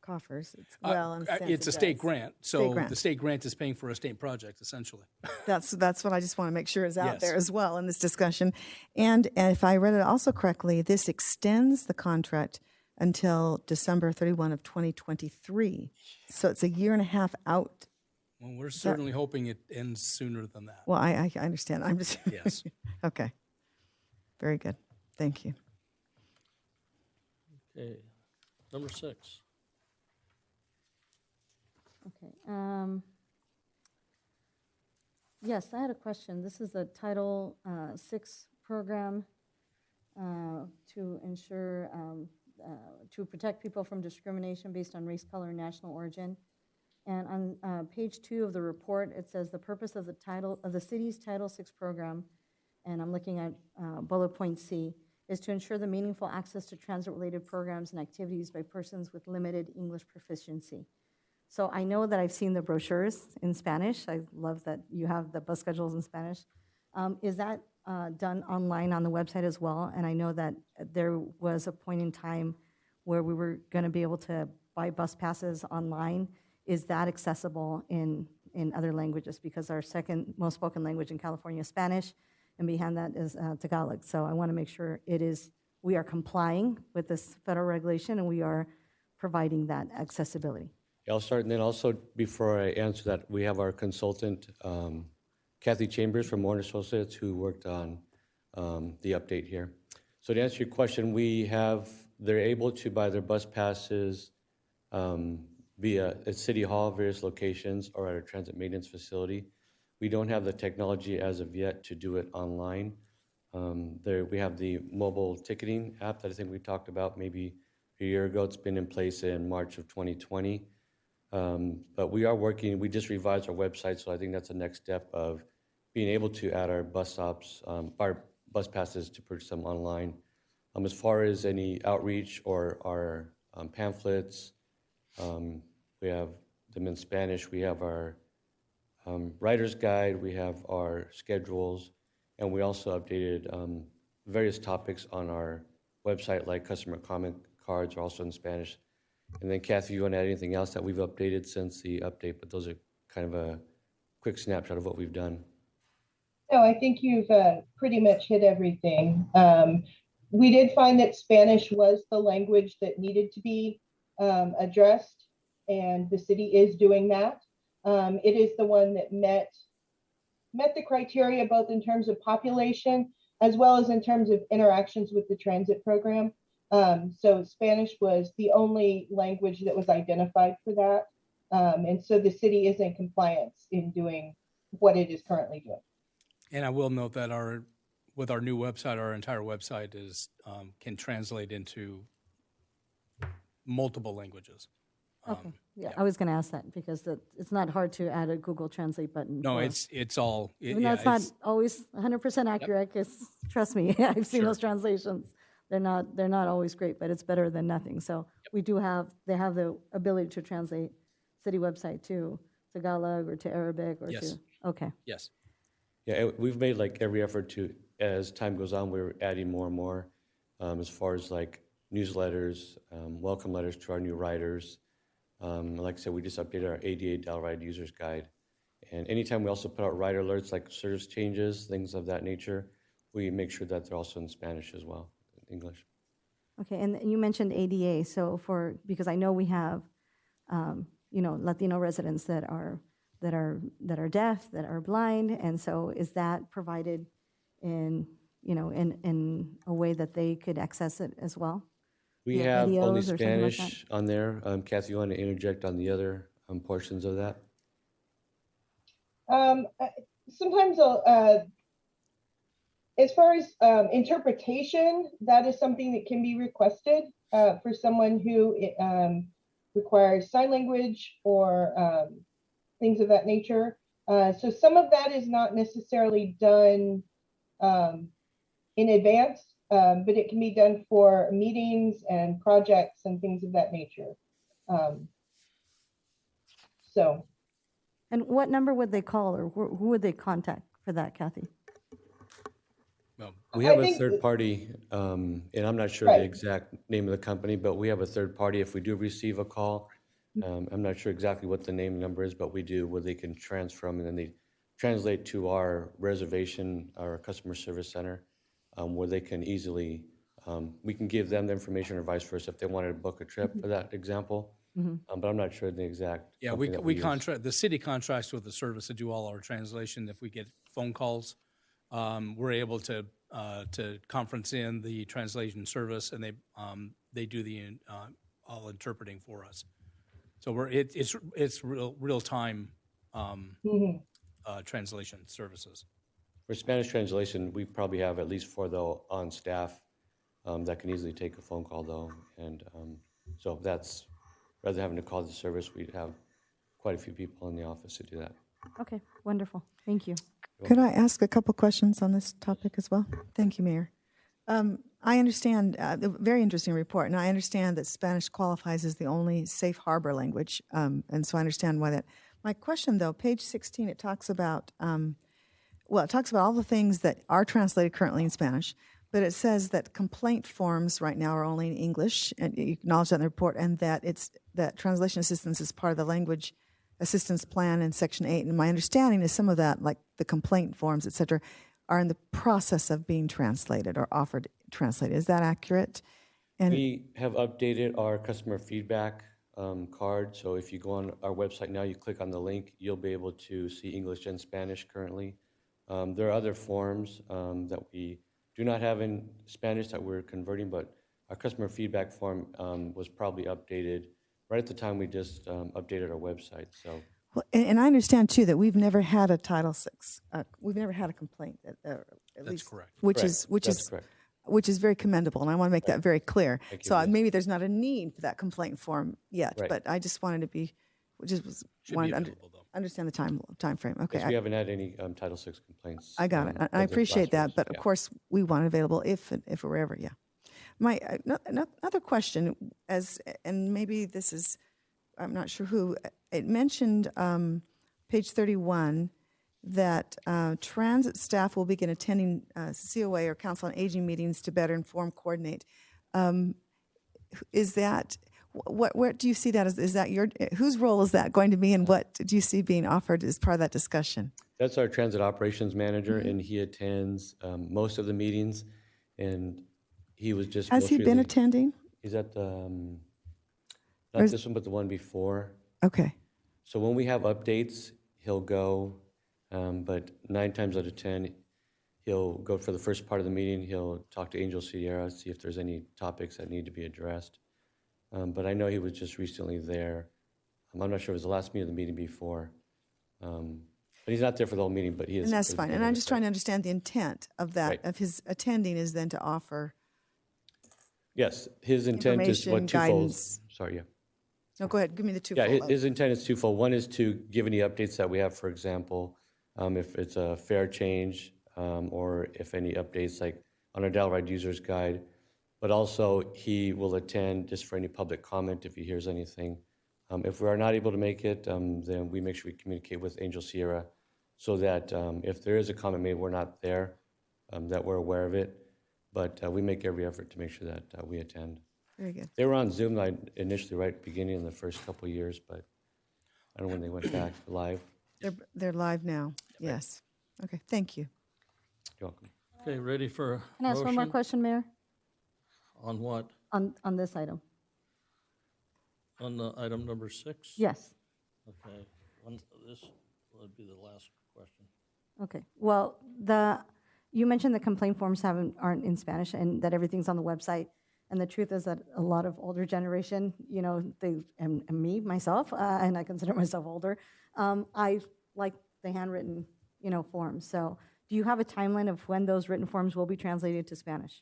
coffers. It's, well, in a sense, it's a it state does. grant, so State grant. the state grant is paying for a state project, essentially. That's what I just want to make sure is out Yes. there as well in this discussion. And if I read it also correctly, this extends the contract until December 31 of 2023. So it's a year and a half out. Well, we're certainly hoping it ends sooner than that. Well, I understand. I'm just Yes. okay. Very good. Thank you. Okay, number 6. Okay. Yes, I had a question. This is a Title VI program to ensure, to protect people from discrimination based on race, color, and national origin. And on page 2 of the report, it says the purpose of the city's Title VI program, and I'm looking at bullet point C, is to ensure the meaningful access to transit-related programs and activities by persons with limited English proficiency. So I know that I've seen the brochures in Spanish. I love that you have the bus schedules in Spanish. Is that done online on the website as well? And I know that there was a point in time where we were going to be able to buy bus passes online. Is that accessible in other languages? Because our second most spoken language in California is Spanish, and behind that is Tagalog. So I want to make sure we are complying with this federal regulation and we are providing that accessibility. I'll start, and then also, before I answer that, we have our consultant, Kathy Chambers from Warner Associates, who worked on the update here. So to answer your question, they're able to buy their bus passes via at City Hall, various locations, or at a transit maintenance facility. We don't have the technology as of yet to do it online. We have the mobile ticketing app that I think we talked about maybe a year ago. It's been in place in March of 2020. But we are working, we just revised our website, so I think that's the next step of being able to add our bus stops, our bus passes to purchase them online. As far as any outreach or our pamphlets, we have them in Spanish, we have our writer's guide, we have our schedules, and we also updated various topics on our website, like customer comment cards are also in Spanish. And then Kathy, you want to add anything else that we've updated since the update? But those are kind of a quick snapshot of what we've done. No, I think you've pretty much hit everything. We did find that Spanish was the language that needed to be addressed, and the city is doing that. It is the one that met the criteria, both in terms of population as well as in terms of interactions with the transit program. So Spanish was the only language that was identified for that. And so the city is in compliance in doing what it is currently doing. And I will note that with our new website, our entire website can translate into multiple languages. Okay. Yeah, I was going to ask that because it's not hard to add a Google Translate button. No, it's all. Even though it's not always 100% accurate, because trust me, I've seen those translations. They're not always great, but it's better than nothing. So they have the ability to translate city website to Tagalog or to Arabic or to. Okay. Yes. Yeah, we've made like every effort to, as time goes on, we're adding more and more as far as like newsletters, welcome letters to our new riders. Like I said, we just updated our ADA Dial Ride Users Guide. And anytime we also put out rider alerts like service changes, things of that nature, we make sure that they're also in Spanish as well, English. Okay, and you mentioned ADA, so because I know we have, Latino residents that are deaf, that are blind, and so is that provided in a way that they could access it as well? We have only Spanish on there. Kathy, you want to interject on the other portions of that? Sometimes as far as interpretation, that is something that can be requested for someone who requires sign language or things of that nature. So some of that is not necessarily done in advance, but it can be done for meetings and projects and things of that nature. And what number would they call, or who would they contact for that, Kathy? We have a third party, and I'm not sure the exact name of the company, but we have a third party. If we do receive a call, I'm not sure exactly what the name number is, but we do, where they can transfer them, and then they translate to our reservation, our customer service center, where they can easily, we can give them the information or vice versa if they wanted to book a trip for that example. But I'm not sure the exact. Yeah, we contract, the city contracts with the service to do all our translation. If we get phone calls, we're able to conference in the translation service, and they do the all interpreting for us. So it's real time translation services. For Spanish translation, we probably have at least 4 though on staff that can easily take a phone call though, and so that's rather than having to call the service, we'd have quite a few people in the office to do that. Okay, wonderful. Thank you. Could I ask a couple questions on this topic as well? Thank you, Mayor. I understand, a very interesting report, and I understand that Spanish qualifies as the only safe harbor language, and so I understand why that. My question, though, page 16, it talks about, it talks about all the things that are translated currently in Spanish, but it says that complaint forms right now are only in English, and you acknowledge that in the report, and that that translation assistance is part of the language assistance plan in Section 8. And my understanding is some of that, like the complaint forms, et cetera, are in the process of being translated or offered translated. Is that accurate? And We have updated our customer feedback card. So if you go on our website now, you click on the link, you'll be able to see English and Spanish currently. There are other forms that we do not have in Spanish that we're converting, but our customer feedback form was probably updated right at the time we just updated our website. So, well, and I understand too that we've never had a Title VI. We've never had a complaint, at least, correct. which is very commendable, and I want to make that very clear. Thank you, So yes. maybe there's not a need for that complaint form yet, Right. but I just wanted to be, wanted to available, though. understand the time frame. Okay, yes, we haven't had any Title VI complaints. I got it. I of the appreciate last that, years. but Yeah. of course we want it available if it were ever. Yeah. My another question, and maybe this is, I'm not sure who it mentioned, page 31, that transit staff will begin attending COA or Council on Aging meetings to better inform, coordinate. Is that what do you see that as? Is that whose role is that going to be, and what do you see being offered as part of that discussion? That's our transit operations manager, and he attends most of the meetings, and he was just. Has he been attending? He's at the, not this one, but the one before. Okay. So when we have updates, he'll go, but 9 times out of 10, he'll go for the first part of the meeting. He'll talk to Angel Sierra, see if there's any topics that need to be addressed. But I know he was just recently there. I'm not sure if it was the last meeting or the meeting before. But he's not there for the whole meeting, but he is. And that's fine. And I'm just trying to understand the intent of that, Right. of his attending is then to offer. Yes, his intent is Information, what twofold. guidance. Sorry, yeah. No, go ahead. Give me the two. Yeah, his intent is twofold. One is to give any updates that we have, for example, if it's a fare change or if any updates like on our Dalride Users Guide. But also he will attend just for any public comment if he hears anything. If we are not able to make it, then we make sure we communicate with Angel Sierra so that if there is a comment made, we're not there, that we're aware of it. But we make every effort to make sure that we attend. Very good. They were on Zoom initially, right at the beginning in the first couple of years, but I don't know when they went back live. They're live now. Yes. Okay. Thank you. You're welcome. Okay, ready for a Can I ask one more motion? question, Mayor, On what? on this item? On the item number 6? Yes. Okay, this would be the last question. Okay. Well, you mentioned the complaint forms aren't in Spanish and that everything's on the website. And the truth is that a lot of older generation, and me, myself, and I consider myself older, I like the handwritten, forms. So do you have a timeline of when those written forms will be translated to Spanish?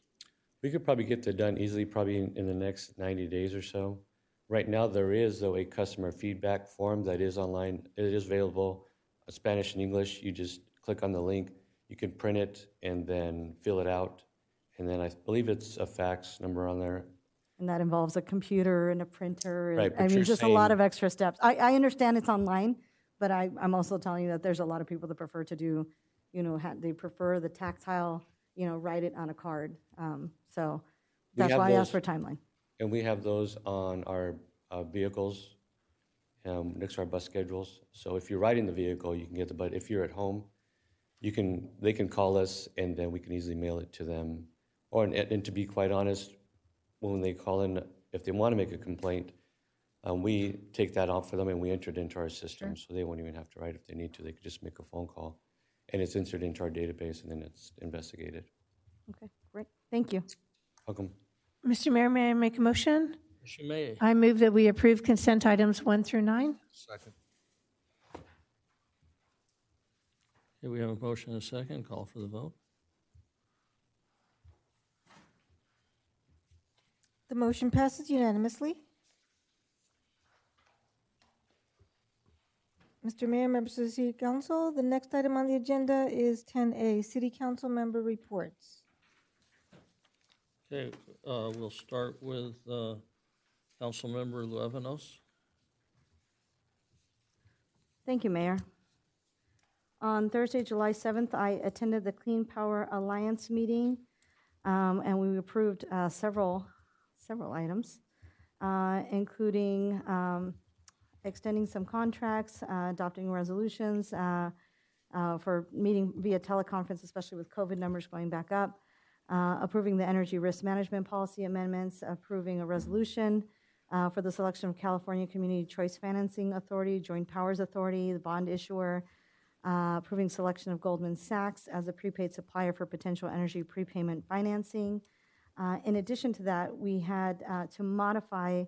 We could probably get that done easily, probably in the next 90 days or so. Right now, there is, though, a customer feedback form that is online. It is available, Spanish and English. You just click on the link. You can print it and then fill it out. And then I believe it's a fax number on there. And that involves a computer and a printer. Right, but I mean, you're just a lot saying- of extra steps. I understand it's online, but I'm also telling you that there's a lot of people that prefer to do, they prefer the tactile, write it on a card. So We that's have why I asked those- for timeline. And we have those on our vehicles next to our bus schedules. So if you're riding the vehicle, you can get but if you're at home, they can call us and then we can easily mail it to them. And to be quite honest, when they call in, if they want to make a complaint, we take that off for them and we enter it into our system. So they won't even have to write if they need to. They could just make a phone call and it's entered into our database and then it's investigated. Okay, great. Thank you. Welcome. Mr. Mayor, may I make a motion? Yes, you may. I move that we approve consent items 1 through 9. Second. Okay, we have a motion and a second. Call for the vote. The motion passes unanimously. Mr. Mayor, members of the City Council, the next item on the agenda is 10A, City Council Member Reports. Okay, we'll start with Councilmember Luevanos. Thank you, Mayor. On Thursday, July 7th, I attended the Clean Power Alliance meeting, and we approved several items, including extending some contracts, adopting resolutions for meeting via teleconference, especially with COVID numbers going back up, approving the energy risk management policy amendments, approving a resolution for the selection of California Community Choice Financing Authority, Joint Powers Authority, the bond issuer, approving selection of Goldman Sachs as a prepaid supplier for potential energy prepayment financing. In addition to that, we had to modify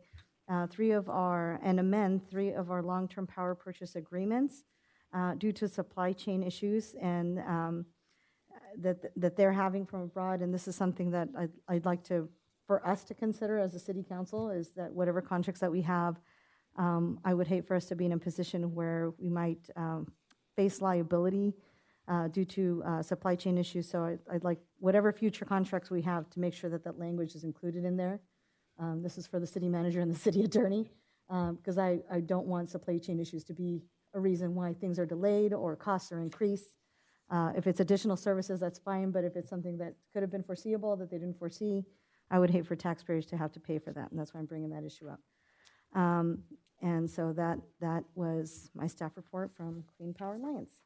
and amend three of our long-term power purchase agreements due to supply chain issues and that they're having from abroad. And this is something that I'd like for us to consider as a city council, is that whatever contracts that we have, I would hate for us to be in a position where we might face liability due to supply chain issues. So I'd like whatever future contracts we have to make sure that that language is included in there. This is for the city manager and the city attorney, because I don't want supply chain issues to be a reason why things are delayed or costs are increased. If it's additional services, that's fine, but if it's something that could have been foreseeable that they didn't foresee, I would hate for taxpayers to have to pay for that, and that's why I'm bringing that issue up. And so that was my staff report from Clean Power Alliance.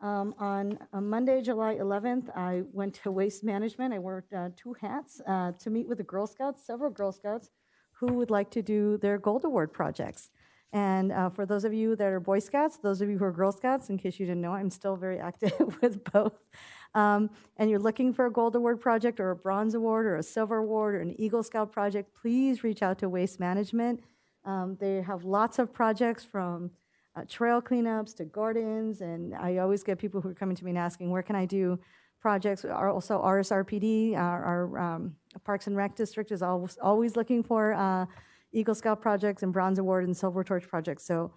On Monday, July 11th, I went to Waste Management. I wore two hats to meet with the Girl Scouts, several Girl Scouts, who would like to do their Gold Award projects. And for those of you that are Boy Scouts, those of you who are Girl Scouts, in case you didn't know, I'm still very active with both. And you're looking for a Gold Award project or a Bronze Award or a Silver Award or an Eagle Scout project, please reach out to Waste Management. They have lots of projects from trail cleanups to gardens, and I always get people who are coming to me and asking, where can I do projects? Also, RSRPD, our Parks and Rec District, is always looking for Eagle Scout projects and Bronze Award and Silver Torch projects. So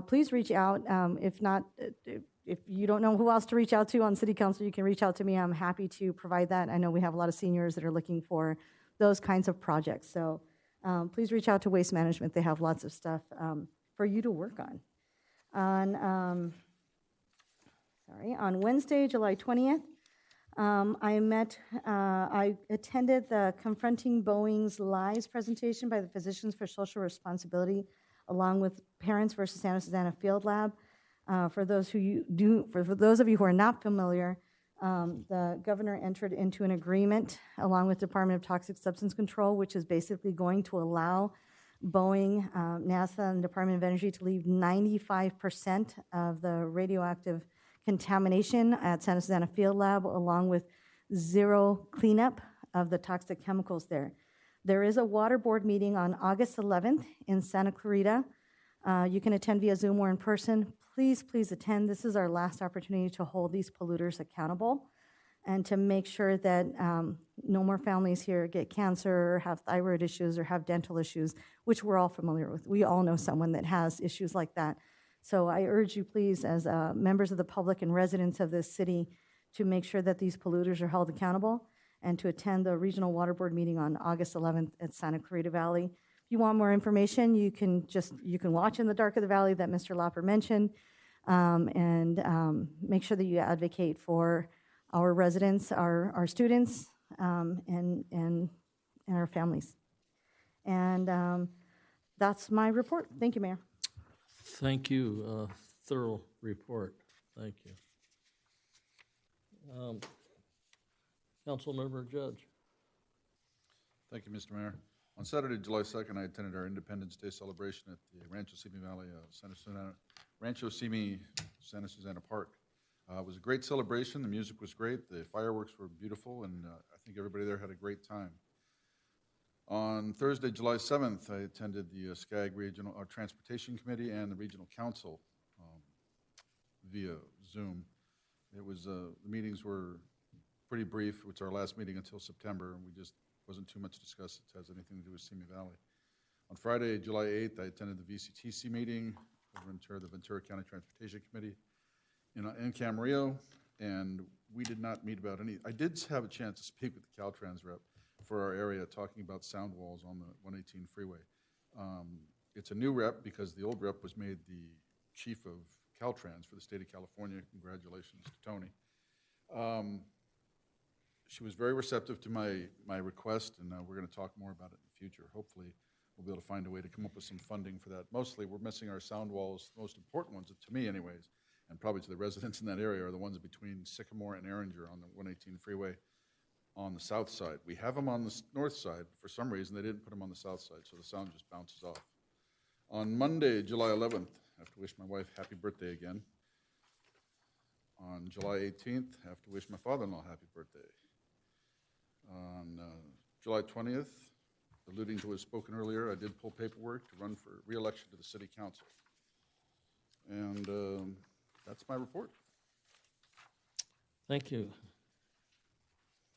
please reach out. If not, if you don't know who else to reach out to on City Council, you can reach out to me. I'm happy to provide that. I know we have a lot of seniors that are looking for those kinds of projects. So please reach out to Waste Management. They have lots of stuff for you to work on. On Wednesday, July 20th, I attended the Confronting Boeing's Lies presentation by the Physicians for Social Responsibility, along with Parents versus Santa Susana Field Lab. For those of you who are not familiar, the governor entered into an agreement along with Department of Toxic Substance Control, which is basically going to allow Boeing, NASA, and Department of Energy to leave 95% of the radioactive contamination at Santa Susana Field Lab, along with zero cleanup of the toxic chemicals there. There is a water board meeting on August 11th in Santa Clarita. You can attend via Zoom or in person. Please, please attend. This is our last opportunity to hold these polluters accountable and to make sure that no more families here get cancer or have thyroid issues or have dental issues, which we're all familiar with. We all know someone that has issues like that. So I urge you, please, as members of the public and residents of this city, to make sure that these polluters are held accountable and to attend the Regional Water Board meeting on August 11th at Santa Clarita Valley. If you want more information, you can watch In the Dark of the Valley that Mr. Lopper mentioned, and make sure that you advocate for our residents, our students, and our families. And that's my report. Thank you, Mayor. Thank you. Thorough report. Thank you. Councilmember Judge. Thank you, Mr. Mayor. On Saturday, July 2nd, I attended our Independence Day celebration at the Rancho Simi Valley, Rancho Simi Santa Susana Park. It was a great celebration. The music was great. The fireworks were beautiful, and I think everybody there had a great time. On Thursday, July 7th, I attended the SCAG Regional Transportation Committee and the Regional Council via Zoom. It was the meetings were pretty brief. It's our last meeting until September, and we just wasn't too much discussed. It has anything to do with Simi Valley. On Friday, July 8th, I attended the VCTC meeting. I'm chair of the Ventura County Transportation Committee in Camarillo, and we did not meet about any. I did have a chance to speak with the Caltrans rep for our area, talking about sound walls on the 118 freeway. It's a new rep because the old rep was made the chief of Caltrans for the state of California. Congratulations to Tony. She was very receptive to my request, and we're going to talk more about it in the future. Hopefully, we'll be able to find a way to come up with some funding for that. Mostly, we're missing our sound walls. The most important ones, to me anyways, and probably to the residents in that area, are the ones between Sycamore and Erringer on the 118 freeway on the south side. We have them on the north side. For some reason, they didn't put them on the south side, so the sound just bounces off. On Monday, July 11th, I have to wish my wife happy birthday again. On July 18th, I have to wish my father-in-law happy birthday. On July 20th, alluding to what was spoken earlier, I did pull paperwork to run for re-election to the city council. And that's my report. Thank you.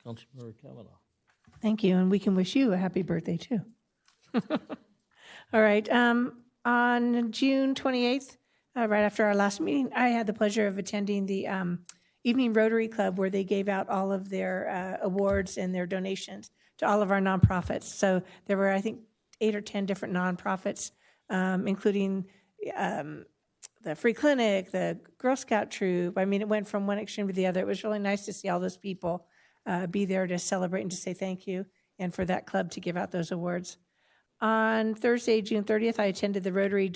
Councilmember Kavanaugh. Thank you, and we can wish you a happy birthday, too. All right. On June 28th, right after our last meeting, I had the pleasure of attending the Evening Rotary Club, where they gave out all of their awards and their donations to all of our nonprofits. So there were, I think, 8 or 10 different nonprofits, including the Free Clinic, the Girl Scout Troop. I mean, it went from one extreme to the other. It was really nice to see all those people be there to celebrate and to say thank you, and for that club to give out those awards. On Thursday, June 30th, I attended the Rotary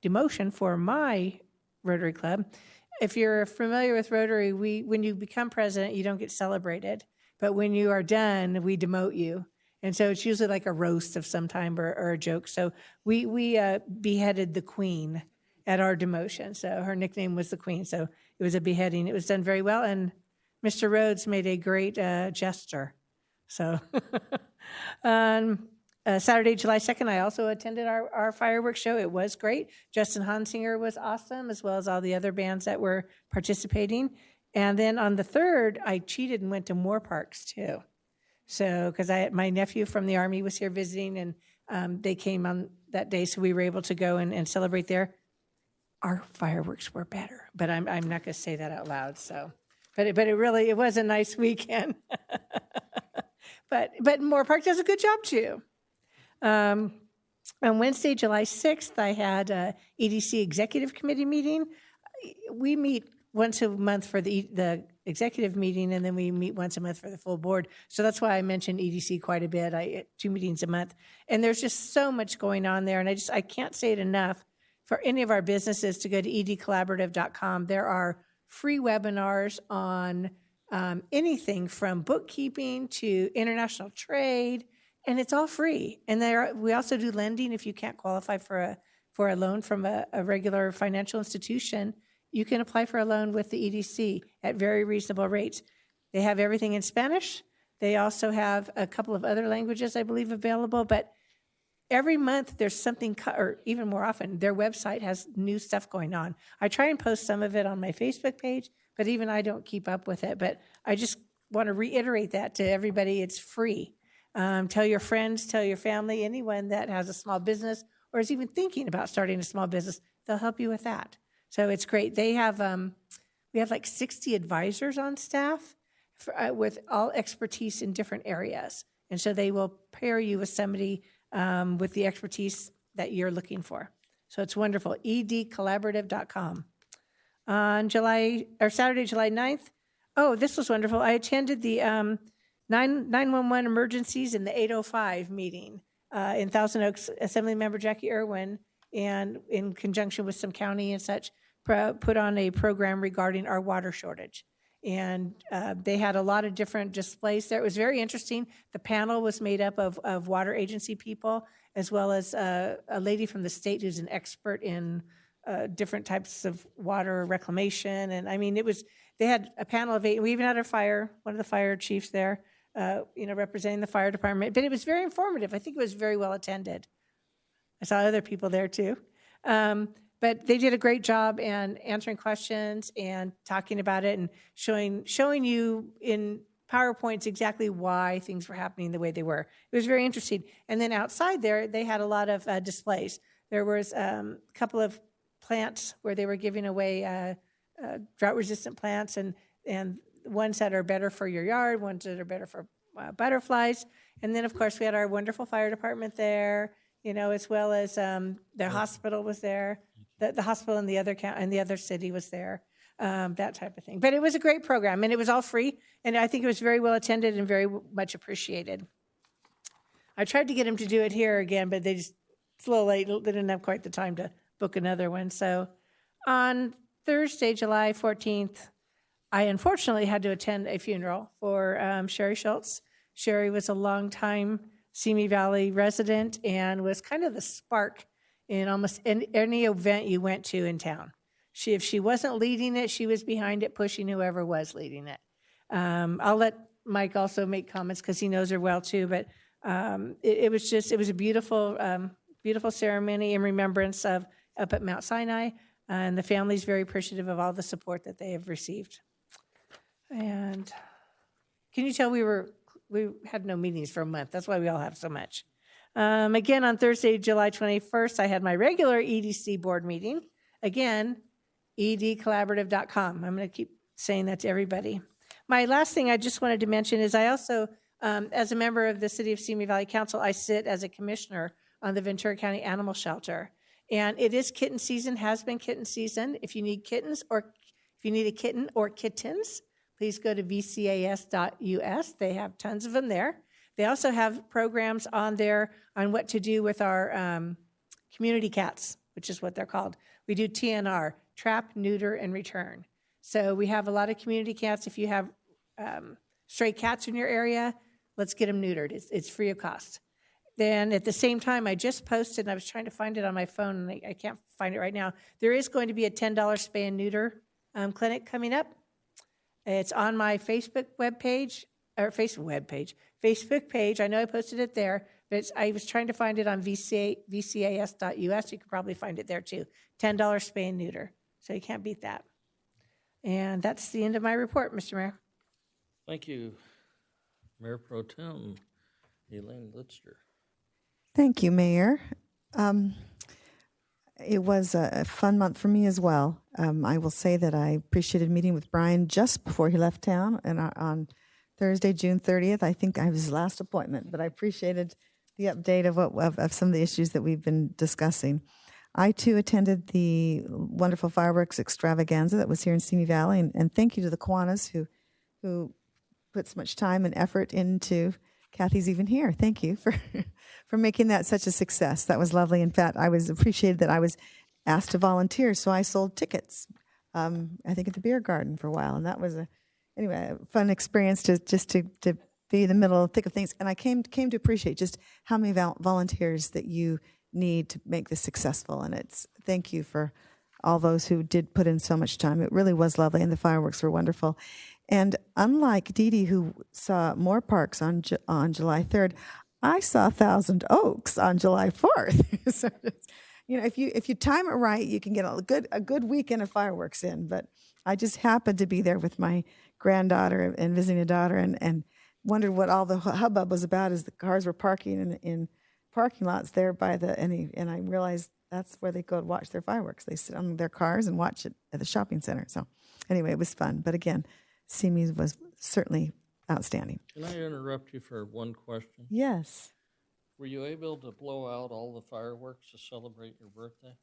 demotion for my Rotary Club. If you're familiar with Rotary, when you become president, you don't get celebrated. But when you are done, we demote you. And so it's usually like a roast of some time or a joke. So we beheaded the queen at our demotion. So her nickname was the Queen. So it was a beheading. It was done very well. And Mr. Rhodes made a great gesture. So Saturday, July 2nd, I also attended our fireworks show. It was great. Justin Hansinger was awesome, as well as all the other bands that were participating. And then on the 3rd, I cheated and went to more parks, too. So, because my nephew from the Army was here visiting, and they came on that day, so we were able to go and celebrate there. Our fireworks were better, but I'm not going to say that out loud. So, but it was a nice weekend. but Moore Park does a good job too. On Wednesday, July 6th, I had a EDC Executive Committee meeting. We meet once a month for the executive meeting, and then we meet once a month for the full board. So that's why I mentioned EDC quite a bit. 2 meetings a month, and there's just so much going on there, and I can't say it enough. For any of our businesses to go to edcollaborative.com. There are free webinars on anything from bookkeeping to international trade, and it's all free. And we also do lending. If you can't qualify for a loan from a regular financial institution, you can apply for a loan with the EDC at very reasonable rates. They have everything in Spanish. They also have a couple of other languages, I believe, available, but every month there's something, or even more often, their website has new stuff going on. I try and post some of it on my Facebook page, but even I don't keep up with it. But I just want to reiterate that to everybody. It's free. Tell your friends, tell your family, anyone that has a small business or is even thinking about starting a small business, they'll help you with that. So it's great. They have, we have like 60 advisors on staff with all expertise in different areas. And so they will pair you with somebody with the expertise that you're looking for. So it's wonderful. edcollaborative.com. On Saturday, July 9th, this was wonderful. I attended the 911 emergencies in the 805 meeting in Thousand Oaks. Assemblymember Jackie Irwin, and in conjunction with some county and such, put on a program regarding our water shortage. And they had a lot of different displays there. It was very interesting. The panel was made up of water agency people, as well as a lady from the state who's an expert in different types of water reclamation. And I mean, they had a panel of 8. We even had one of the fire chiefs there, representing the fire department. But it was very informative. I think it was very well attended. I saw other people there too. But they did a great job in answering questions and talking about it and showing you in PowerPoints exactly why things were happening the way they were. It was very interesting. And then outside there, they had a lot of displays. There was a couple of plants where they were giving away drought-resistant plants and ones that are better for your yard, ones that are better for butterflies. And then, of course, we had our wonderful fire department there, as well as the hospital was there. The hospital in the other city was there, that type of thing. But it was a great program, and it was all free, and I think it was very well attended and very much appreciated. I tried to get them to do it here again, but it's a little late. They didn't have quite the time to book another one. So on Thursday, July 14th, I unfortunately had to attend a funeral for Sherry Schultz. Sherry was a longtime Simi Valley resident and was kind of the spark in almost any event you went to in town. If she wasn't leading it, she was behind it, pushing whoever was leading it. I'll let Mike also make comments because he knows her well too, but it was a beautiful, beautiful ceremony in remembrance of up at Mount Sinai, and the family's very appreciative of all the support that they have received. And can you tell we had no meetings for a month? That's why we all have so much. Again, on Thursday, July 21st, I had my regular EDC board meeting. Again, edcollaborative.com. I'm going to keep saying that to everybody. My last thing I just wanted to mention is I also, as a member of the City of Simi Valley Council, I sit as a commissioner on the Ventura County Animal Shelter. And it is kitten season, has been kitten season. If you need kittens or if you need a kitten or kittens, please go to vcas.us. They have tons of them there. They also have programs on there on what to do with our community cats, which is what they're called. We do TNR, trap, neuter, and return. So we have a lot of community cats. If you have stray cats in your area, let's get them neutered. It's free of cost. Then at the same time, I just posted, and I was trying to find it on my phone, and I can't find it right now. There is going to be a $10 spay and neuter clinic coming up. It's on my Facebook page. Facebook page. I know I posted it there, but I was trying to find it on vcas.us. You can probably find it there too. $10 spay and neuter. So you can't beat that. And that's the end of my report, Mr. Mayor. Thank you, Mayor Pro Tem Elaine Litster. Thank you, Mayor. It was a fun month for me as well. I will say that I appreciated meeting with Brian just before he left town, and on Thursday, June 30th, I think I was his last appointment, but I appreciated the update of some of the issues that we've been discussing. I, too, attended the wonderful fireworks extravaganza that was here in Simi Valley, and thank you to the Kiwanis who put so much time and effort into. Kathy's even here. Thank you for making that such a success. That was lovely. In fact, I was appreciated that I was asked to volunteer, so I sold tickets, I think at the beer garden for a while, and that was a fun experience to be in the middle, thick of things. And I came to appreciate just how many volunteers that you need to make this successful. And thank you for all those who did put in so much time. It really was lovely, and the fireworks were wonderful. And unlike Dee Dee, who saw more parks on July 3rd, I saw Thousand Oaks on July 4th. So, if you time it right, you can get a good weekend of fireworks in. But I just happened to be there with my granddaughter and visiting a daughter, and wondered what all the hubbub was about as the cars were parking in parking lots there and I realized that's where they go to watch their fireworks. They sit on their cars and watch it at the shopping center. So anyway, it was fun. But again, Simi was certainly outstanding. Can I interrupt you for one question? Yes. Were you able to blow out all the fireworks to celebrate your birthday?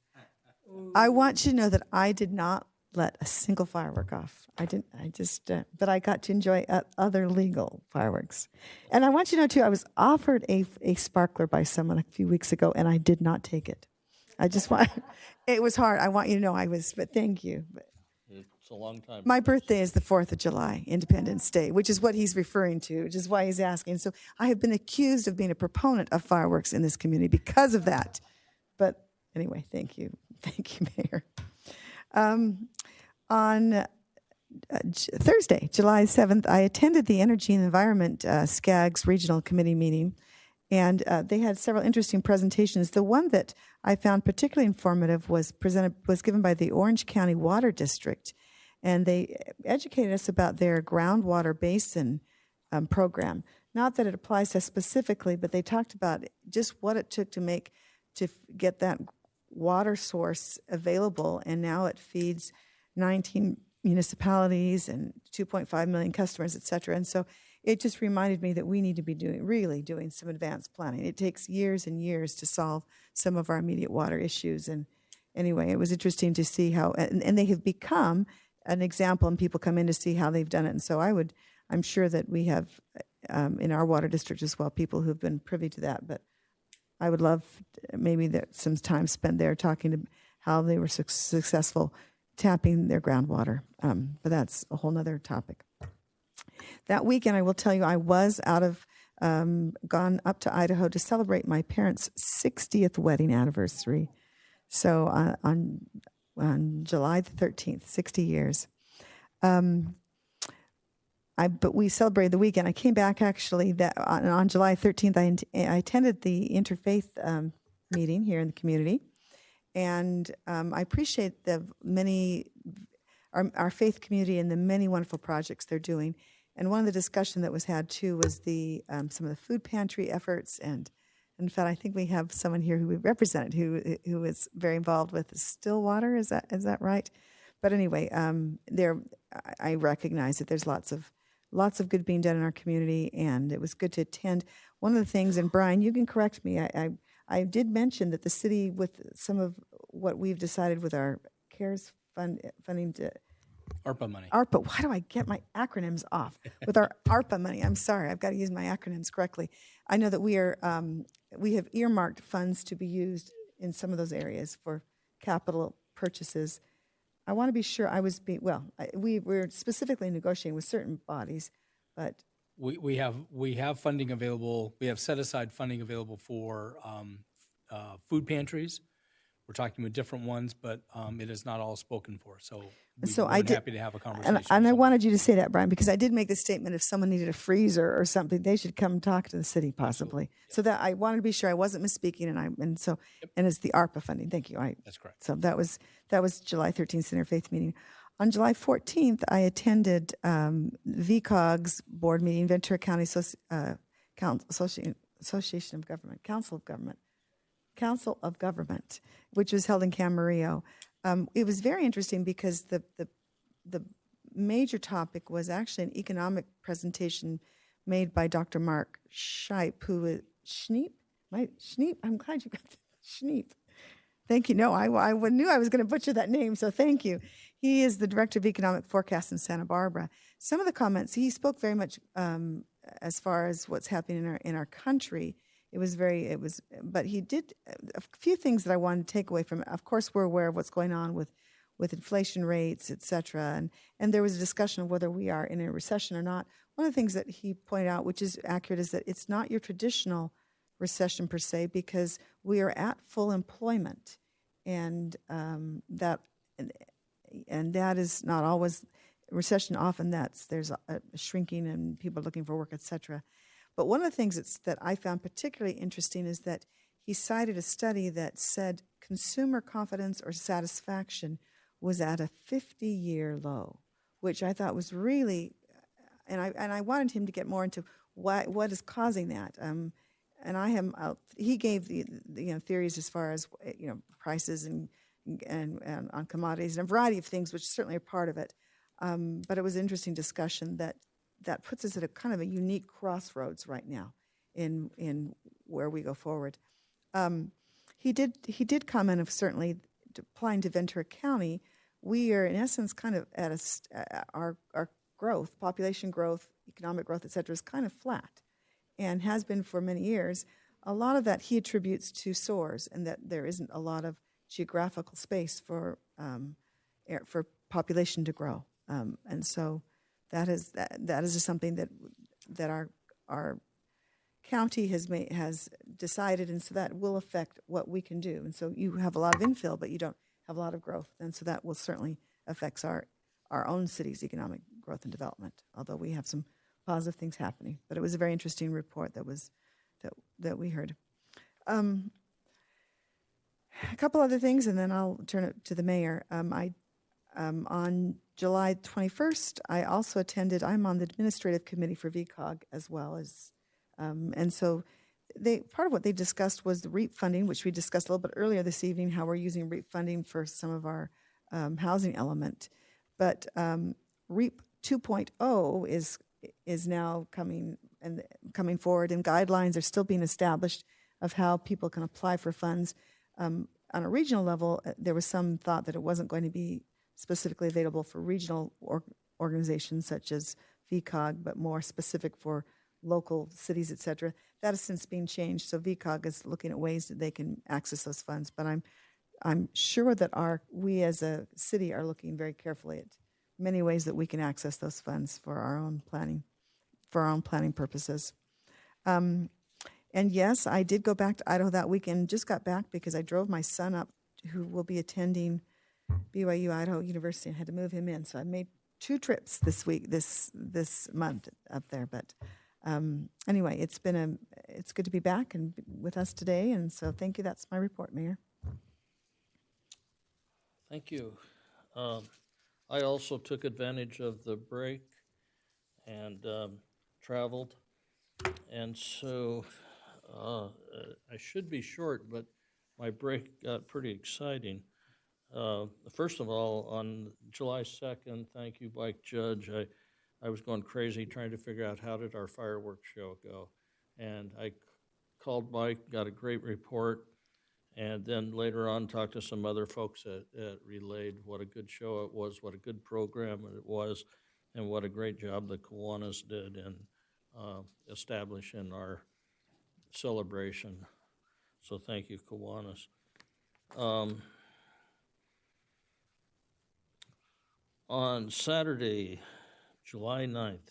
I want you to know that I did not let a single firework off. But I got to enjoy other legal fireworks. And I want you to know, too, I was offered a sparkler by someone a few weeks ago, and I did not take it. It was hard. I want you to know but thank you. It's a long time. My birthday is the 4th of July, Independence Day, which is what he's referring to, which is why he's asking. So I have been accused of being a proponent of fireworks in this community because of that. But anyway, thank you. Thank you, Mayor. On Thursday, July 7th, I attended the Energy and Environment SCAG's Regional Committee meeting, and they had several interesting presentations. The one that I found particularly informative was given by the Orange County Water District, and they educated us about their groundwater basin program. Not that it applies to us specifically, but they talked about just what it took to get that water source available, and now it feeds 19 municipalities and 2.5 million customers, et cetera. And so it just reminded me that we need to be really doing some advanced planning. It takes years and years to solve some of our immediate water issues. And anyway, it was interesting to see how, and they have become an example, and people come in to see how they've done it. And so I'm sure that we have in our water district as well people who've been privy to that. But I would love maybe that some time spent there talking to how they were successful tapping their groundwater. But that's a whole nother topic. That weekend, I will tell you, I was gone up to Idaho to celebrate my parents' 60th wedding anniversary. So on July the 13th, 60 years. But we celebrated the weekend. I came back actually on July 13th. I attended the interfaith meeting here in the community, and I appreciate the our faith community and the many wonderful projects they're doing. And one of the discussion that was had too was some of the food pantry efforts. And in fact, I think we have someone here who we represented who is very involved with Stillwater. Is that right? But anyway, I recognize that there's lots of good being done in our community, and it was good to attend. One of the things, and Brian, you can correct me, I did mention that the city, with some of what we've decided with our CARES funding to ARPA money. ARPA. Why do I get my acronyms off? With our ARPA money. I'm sorry. I've got to use my acronyms correctly. I know that we have earmarked funds to be used in some of those areas for capital purchases. I want to be sure we're specifically negotiating with certain bodies, but We have funding available. We have set aside funding available for food pantries. We're talking with different ones, but it is not all spoken for. So I'm happy to have a conversation. And I wanted you to say that, Brian, because I did make the statement if someone needed a freezer or something, they should come talk to the city possibly. Absolutely. So that I wanted to be sure I wasn't misspeaking, and it's the ARPA funding. Thank you. That's correct. So that was July 13th Interfaith meeting. On July 14th, I attended VCOG's board meeting, Ventura County Association of Government, Council of Government, which was held in Camarillo. It was very interesting because the major topic was actually an economic presentation made by Dr. Mark Scheip, who is Schneep. I'm glad you got that. Schneep. Thank you. No, I knew I was going to butcher that name, so thank you. He is the Director of Economic Forecast in Santa Barbara. Some of the comments, he spoke very much as far as what's happening in our country. But he did a few things that I wanted to take away from it. Of course, we're aware of what's going on with inflation rates, et cetera. And there was a discussion of whether we are in a recession or not. One of the things that he pointed out, which is accurate, is that it's not your traditional recession per se, because we are at full employment. And that is not always recession. Often there's a shrinking and people looking for work, et cetera. But one of the things that I found particularly interesting is that he cited a study that said consumer confidence or satisfaction was at a 50-year low, which I thought was really, and I wanted him to get more into what is causing that. He gave the theories as far as prices and on commodities and a variety of things, which certainly are part of it. But it was an interesting discussion that puts us at a kind of a unique crossroads right now in where we go forward. He did comment of certainly applying to Ventura County. We are in essence kind of at our growth, population growth, economic growth, et cetera, is kind of flat and has been for many years. A lot of that he attributes to SOARs and that there isn't a lot of geographical space for population to grow. And so that is just something that our county has decided, and so that will affect what we can do. And so you have a lot of infill, but you don't have a lot of growth, and so that will certainly affects our own city's economic growth and development. Although we have some positive things happening, but it was a very interesting report that we heard. A couple other things, and then I'll turn it to the mayor. On July 21st, I also attended. I'm on the administrative committee for VCOG as well as, and so part of what they discussed was the REAP funding, which we discussed a little bit earlier this evening, how we're using REAP funding for some of our housing element. But REAP 2.0 is now coming forward, and guidelines are still being established of how people can apply for funds. On a regional level, there was some thought that it wasn't going to be specifically available for regional organizations such as VCOG, but more specific for local cities, et cetera. That has since been changed, so VCOG is looking at ways that they can access those funds. But I'm sure that we as a city are looking very carefully at many ways that we can access those funds for our own planning purposes. And yes, I did go back to Idaho that weekend. Just got back because I drove my son up, who will be attending BYU Idaho University, and had to move him in. So I made 2 trips this week, this month up there. But anyway, it's good to be back and with us today. And so thank you. That's my report, Mayor. Thank you. I also took advantage of the break and traveled. And so I should be short, but my break got pretty exciting. First of all, on July 2nd, thank you, Mike Judge, I was going crazy trying to figure out how did our fireworks show go. And I called Mike, got a great report, and then later on talked to some other folks that relayed what a good show it was, what a good program it was, and what a great job the Kiwanis did in establishing our celebration. So thank you, Kiwanis. On Saturday, July 9th,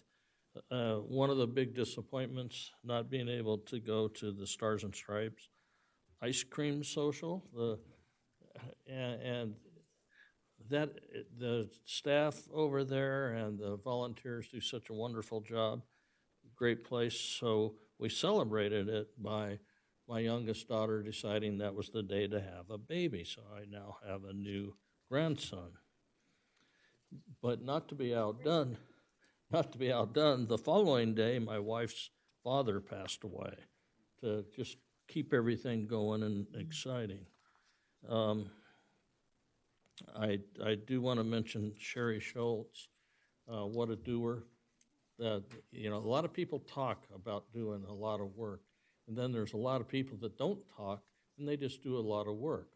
one of the big disappointments, not being able to go to the Stars and Stripes ice cream social, and that the staff over there and the volunteers do such a wonderful job. Great place. So we celebrated it by my youngest daughter deciding that was the day to have a baby. So I now have a new grandson. But not to be outdone, the following day, my wife's father passed away, to just keep everything going and exciting. I do want to mention Sherry Schultz, what a doer. That, a lot of people talk about doing a lot of work, and then there's a lot of people that don't talk, and they just do a lot of work.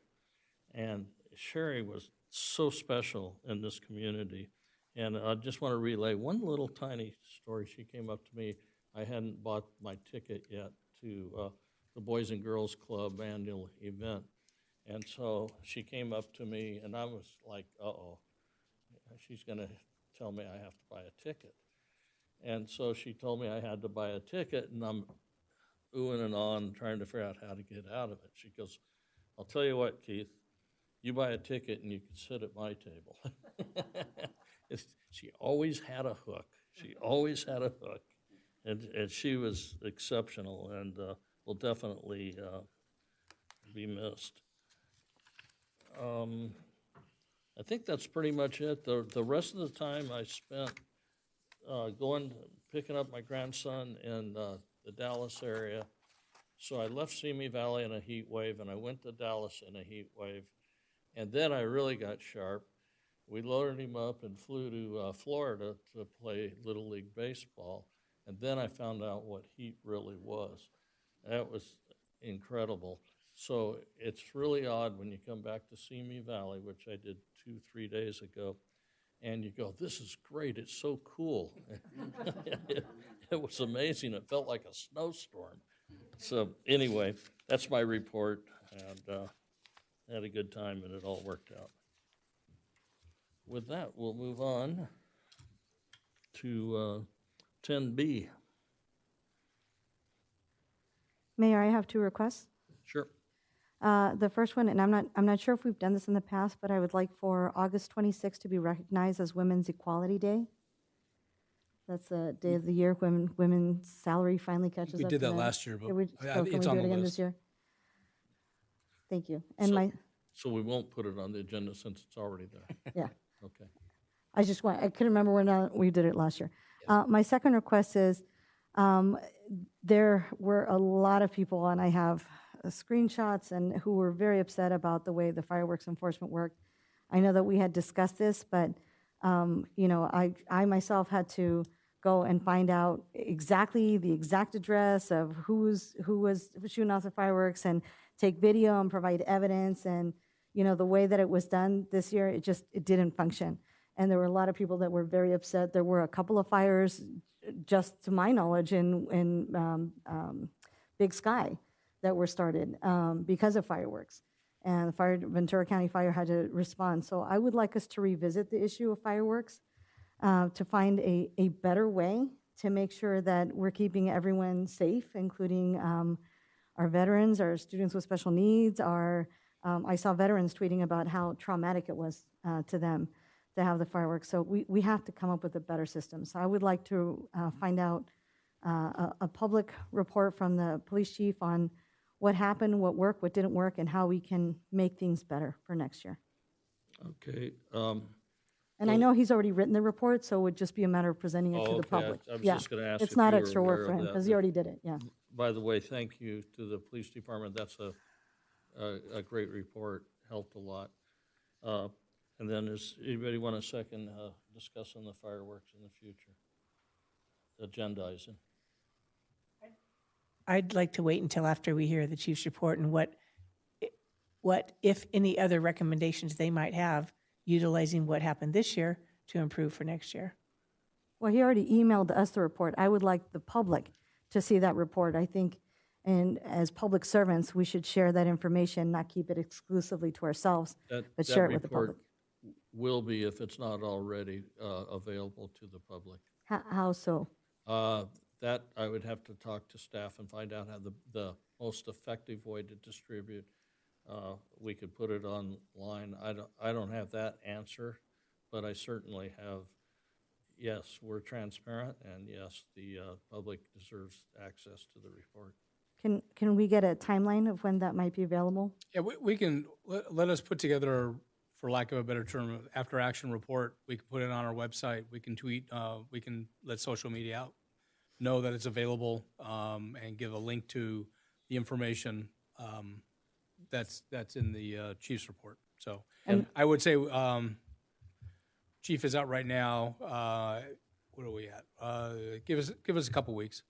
And Sherry was so special in this community. And I just want to relay one little tiny story. She came up to me. I hadn't bought my ticket yet to the Boys and Girls Club annual event. And so she came up to me, and I was like, uh-oh, she's going to tell me I have to buy a ticket. And so she told me I had to buy a ticket, and I'm oohing and ahhing, trying to figure out how to get out of it. She goes, I'll tell you what, Keith, you buy a ticket and you can sit at my table. She always had a hook. She always had a hook. And she was exceptional and will definitely be missed. I think that's pretty much it. The rest of the time I spent picking up my grandson in the Dallas area. So I left Simi Valley in a heat wave, and I went to Dallas in a heat wave. And then I really got sharp. We loaded him up and flew to Florida to play Little League Baseball. And then I found out what heat really was. That was incredible. So it's really odd when you come back to Simi Valley, which I did 2-3 days ago, and you go, this is great, it's so cool. It was amazing. It felt like a snowstorm. So anyway, that's my report, and I had a good time, and it all worked out. With that, we'll move on to 10B. Mayor, I have 2 requests. Sure. The first one, and I'm not sure if we've done this in the past, but I would like for August 26th to be recognized as Women's Equality Day. That's a day of the year when women's salary finally catches up. We did to that men. last year, but Can we it's do on it the again list. this year? Thank you. And So we won't put it on the agenda since it's already there. yeah. Okay. I couldn't remember when we did it last year. My second request is, Um, there were a lot of people, and I have screenshots, and who were very upset about the way the fireworks enforcement worked. I know that we had discussed this, but I myself had to go and find out exactly the exact address of who was shooting off the fireworks, and take video and provide evidence. And the way that it was done this year, it didn't function. And there were a lot of people that were very upset. There were a couple of fires, just to my knowledge, in Big Sky that were started because of fireworks. And the Ventura County Fire had to respond. So I would like us to revisit the issue of fireworks, to find a better way to make sure that we're keeping everyone safe, including our veterans, our students with special needs. I saw veterans tweeting about how traumatic it was to them to have the fireworks. So we have to come up with a better system. So I would like to find out a public report from the police chief on what happened, what worked, what didn't work, and how we can make things better for next year. Okay. And I know he's already written the report, so it would just be a matter of presenting it to the Okay, public. I was Yeah. just going to ask It's if not you were extra work aware for of him, that. because he already did it, yeah. By the way, thank you to the police department. That's a great report, helped a lot. And then does anybody want a second discussing the fireworks in the future? Agendizing. I'd like to wait until after we hear the chief's report and what, if any, other recommendations they might have utilizing what happened this year to improve for next year. Well, he already emailed us the report. I would like the public to see that report, I think. And as public servants, we should share that information, not keep it exclusively to ourselves, but share it with the public. Will be, if it's not already, available to the public. How so? That I would have to talk to staff and find out how the most effective way to distribute. We could put it online. I don't have that answer, but I certainly have. Yes, we're transparent, and yes, the public deserves access to the report. Can we get a timeline of when that might be available? Yeah, we can, let us put together, for lack of a better term, after action report. We can put it on our website. We can tweet. We can let social media out know that it's available, and give a link to the information that's in the chief's report. So, and I would say chief is out right now. What are we at? Give us a couple weeks.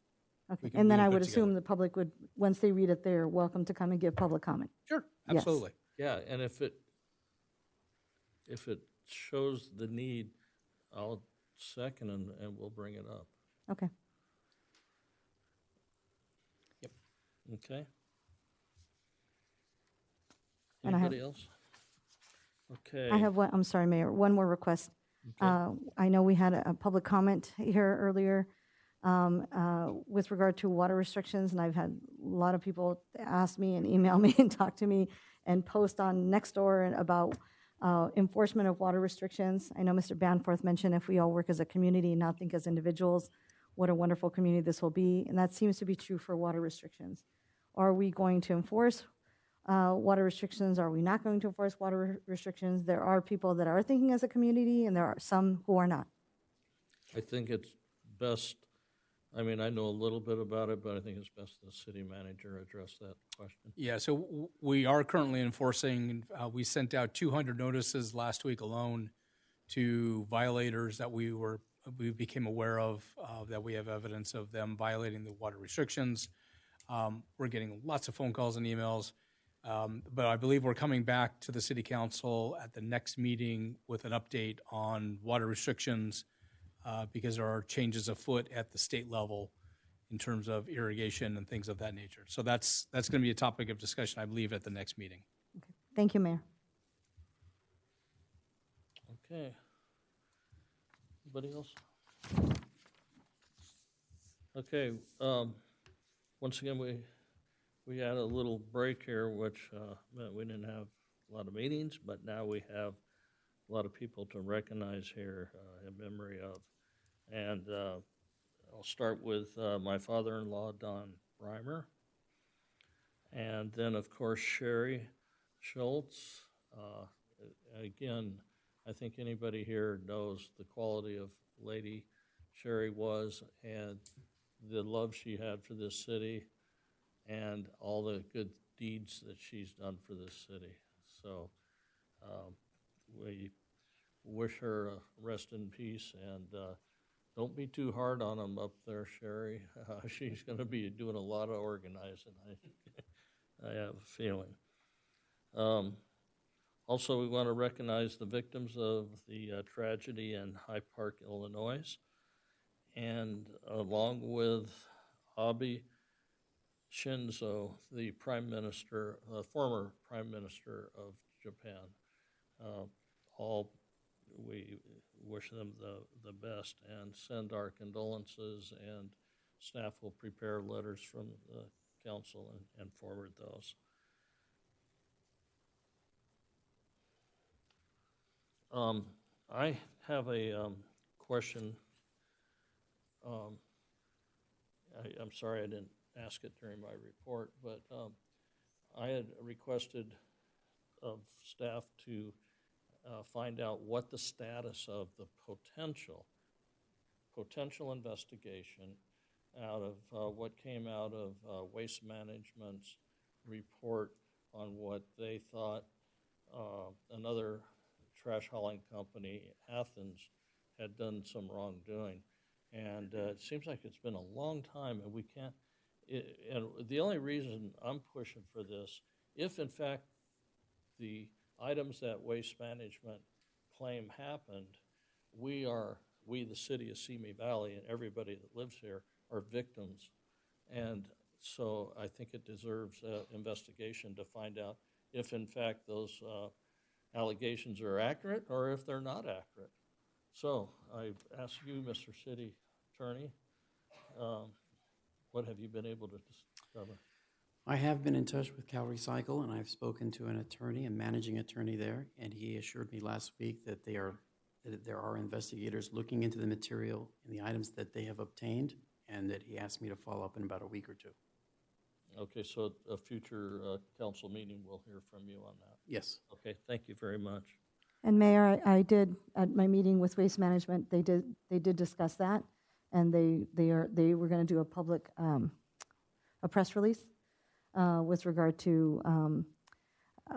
Okay. And then I would assume the public would, once they read it, they're welcome to come and give public comment. Sure, absolutely. Yes. Yeah, and if it shows the need, I'll second and we'll bring it up. Okay. Yep. Okay. And Anybody else? Okay. I have one, I'm sorry, Mayor, one more request. Okay. I know we had a public comment here earlier with regard to water restrictions, and I've had a lot of people ask me and email me and talk to me and post on Nextdoor about enforcement of water restrictions. I know Mr. Banforth mentioned if we all work as a community and not think as individuals, what a wonderful community this will be, and that seems to be true for water restrictions. Are we going to enforce water restrictions? Are we not going to enforce water restrictions? There are people that are thinking as a community, and there are some who are not. I think it's best, I mean, I know a little bit about it, but I think it's best the city manager address that question. Yeah, so we are currently enforcing. We sent out 200 notices last week alone to violators that we became aware of, that we have evidence of them violating the water restrictions. We're getting lots of phone calls and emails. But I believe we're coming back to the city council at the next meeting with an update on water restrictions, because there are changes afoot at the state level in terms of irrigation and things of that nature. So that's going to be a topic of discussion, I believe, at the next meeting. Okay. Thank you, Mayor. Okay. Anybody else? Okay. Once again, we had a little break here, which meant we didn't have a lot of meetings, but now we have a lot of people to recognize here in memory of. And I'll start with my father-in-law, Don Reimer, and then, of course, Sherry Schultz. Again, I think anybody here knows the quality of lady Sherry was, and the love she had for this city and all the good deeds that she's done for this city. So we wish her rest in peace, and don't be too hard on them up there, Sherry. She's going to be doing a lot of organizing, I have a feeling. Also, we want to recognize the victims of the tragedy in Hyde Park, Illinois, and along with Abe Shinzo, the Prime Minister, former Prime Minister of Japan. All we wish them the best and send our condolences, and staff will prepare letters from the council and forward those. I have a question. I'm sorry I didn't ask it during my report, but I had requested of staff to find out what the status of the potential investigation out of what came out of Waste Management's report on what they thought another trash hauling company, Athens, had done some wrongdoing. And it seems like it's been a long time, and we can't, and the only reason I'm pushing for this, if in fact the items that Waste Management claim happened, we, the city of Simi Valley, and everybody that lives here are victims. And so I think it deserves an investigation to find out if in fact those allegations are accurate or if they're not accurate. So I ask you, Mr. City Attorney, what have you been able to discover? I have been in touch with Cal Recycle, and I've spoken to an attorney, a managing attorney there, and he assured me last week that there are investigators looking into the material and the items that they have obtained, and that he asked me to follow up in about a week or two. Okay, so a future council meeting, we'll hear from you on that. Yes. Okay, thank you very much. And Mayor, I did, at my meeting with Waste Management, they did discuss that, and they were going to do a public, a press release with regard to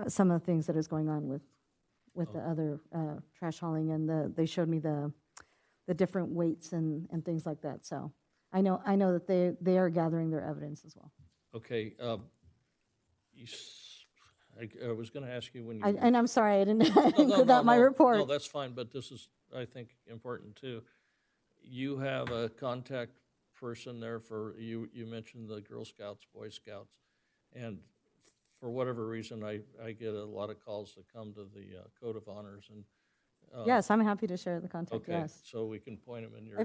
some of the things that is going on with the other trash hauling, and they showed me the different weights and things like that. So I know that they are gathering their evidence as well. Okay, I was going to ask you when you... And I'm sorry, I didn't include that no, in my report. No, that's fine, but this is, I think, important too. You have a contact person there for, you mentioned the Girl Scouts, Boy Scouts, and for whatever reason, I get a lot of calls that come to the Code of Honors. And yes, I'm happy to share the contact, okay, yes. so we can point them in your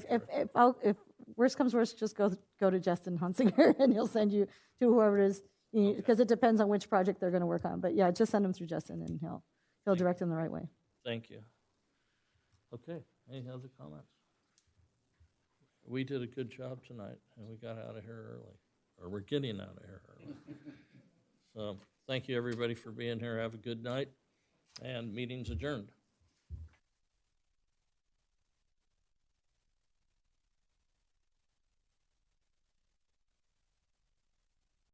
If worst comes worst, just go to Justin Hunsinger, and he'll send you to whoever it is, because it depends on which project they're going to work on. But yeah, just send them through Justin, and he'll direct them the right way. Thank you. Okay, any other comments? We did a good job tonight, and we got out of here early, or we're getting out of here early. So thank you, everybody, for being here. Have a good night, and meeting's adjourned.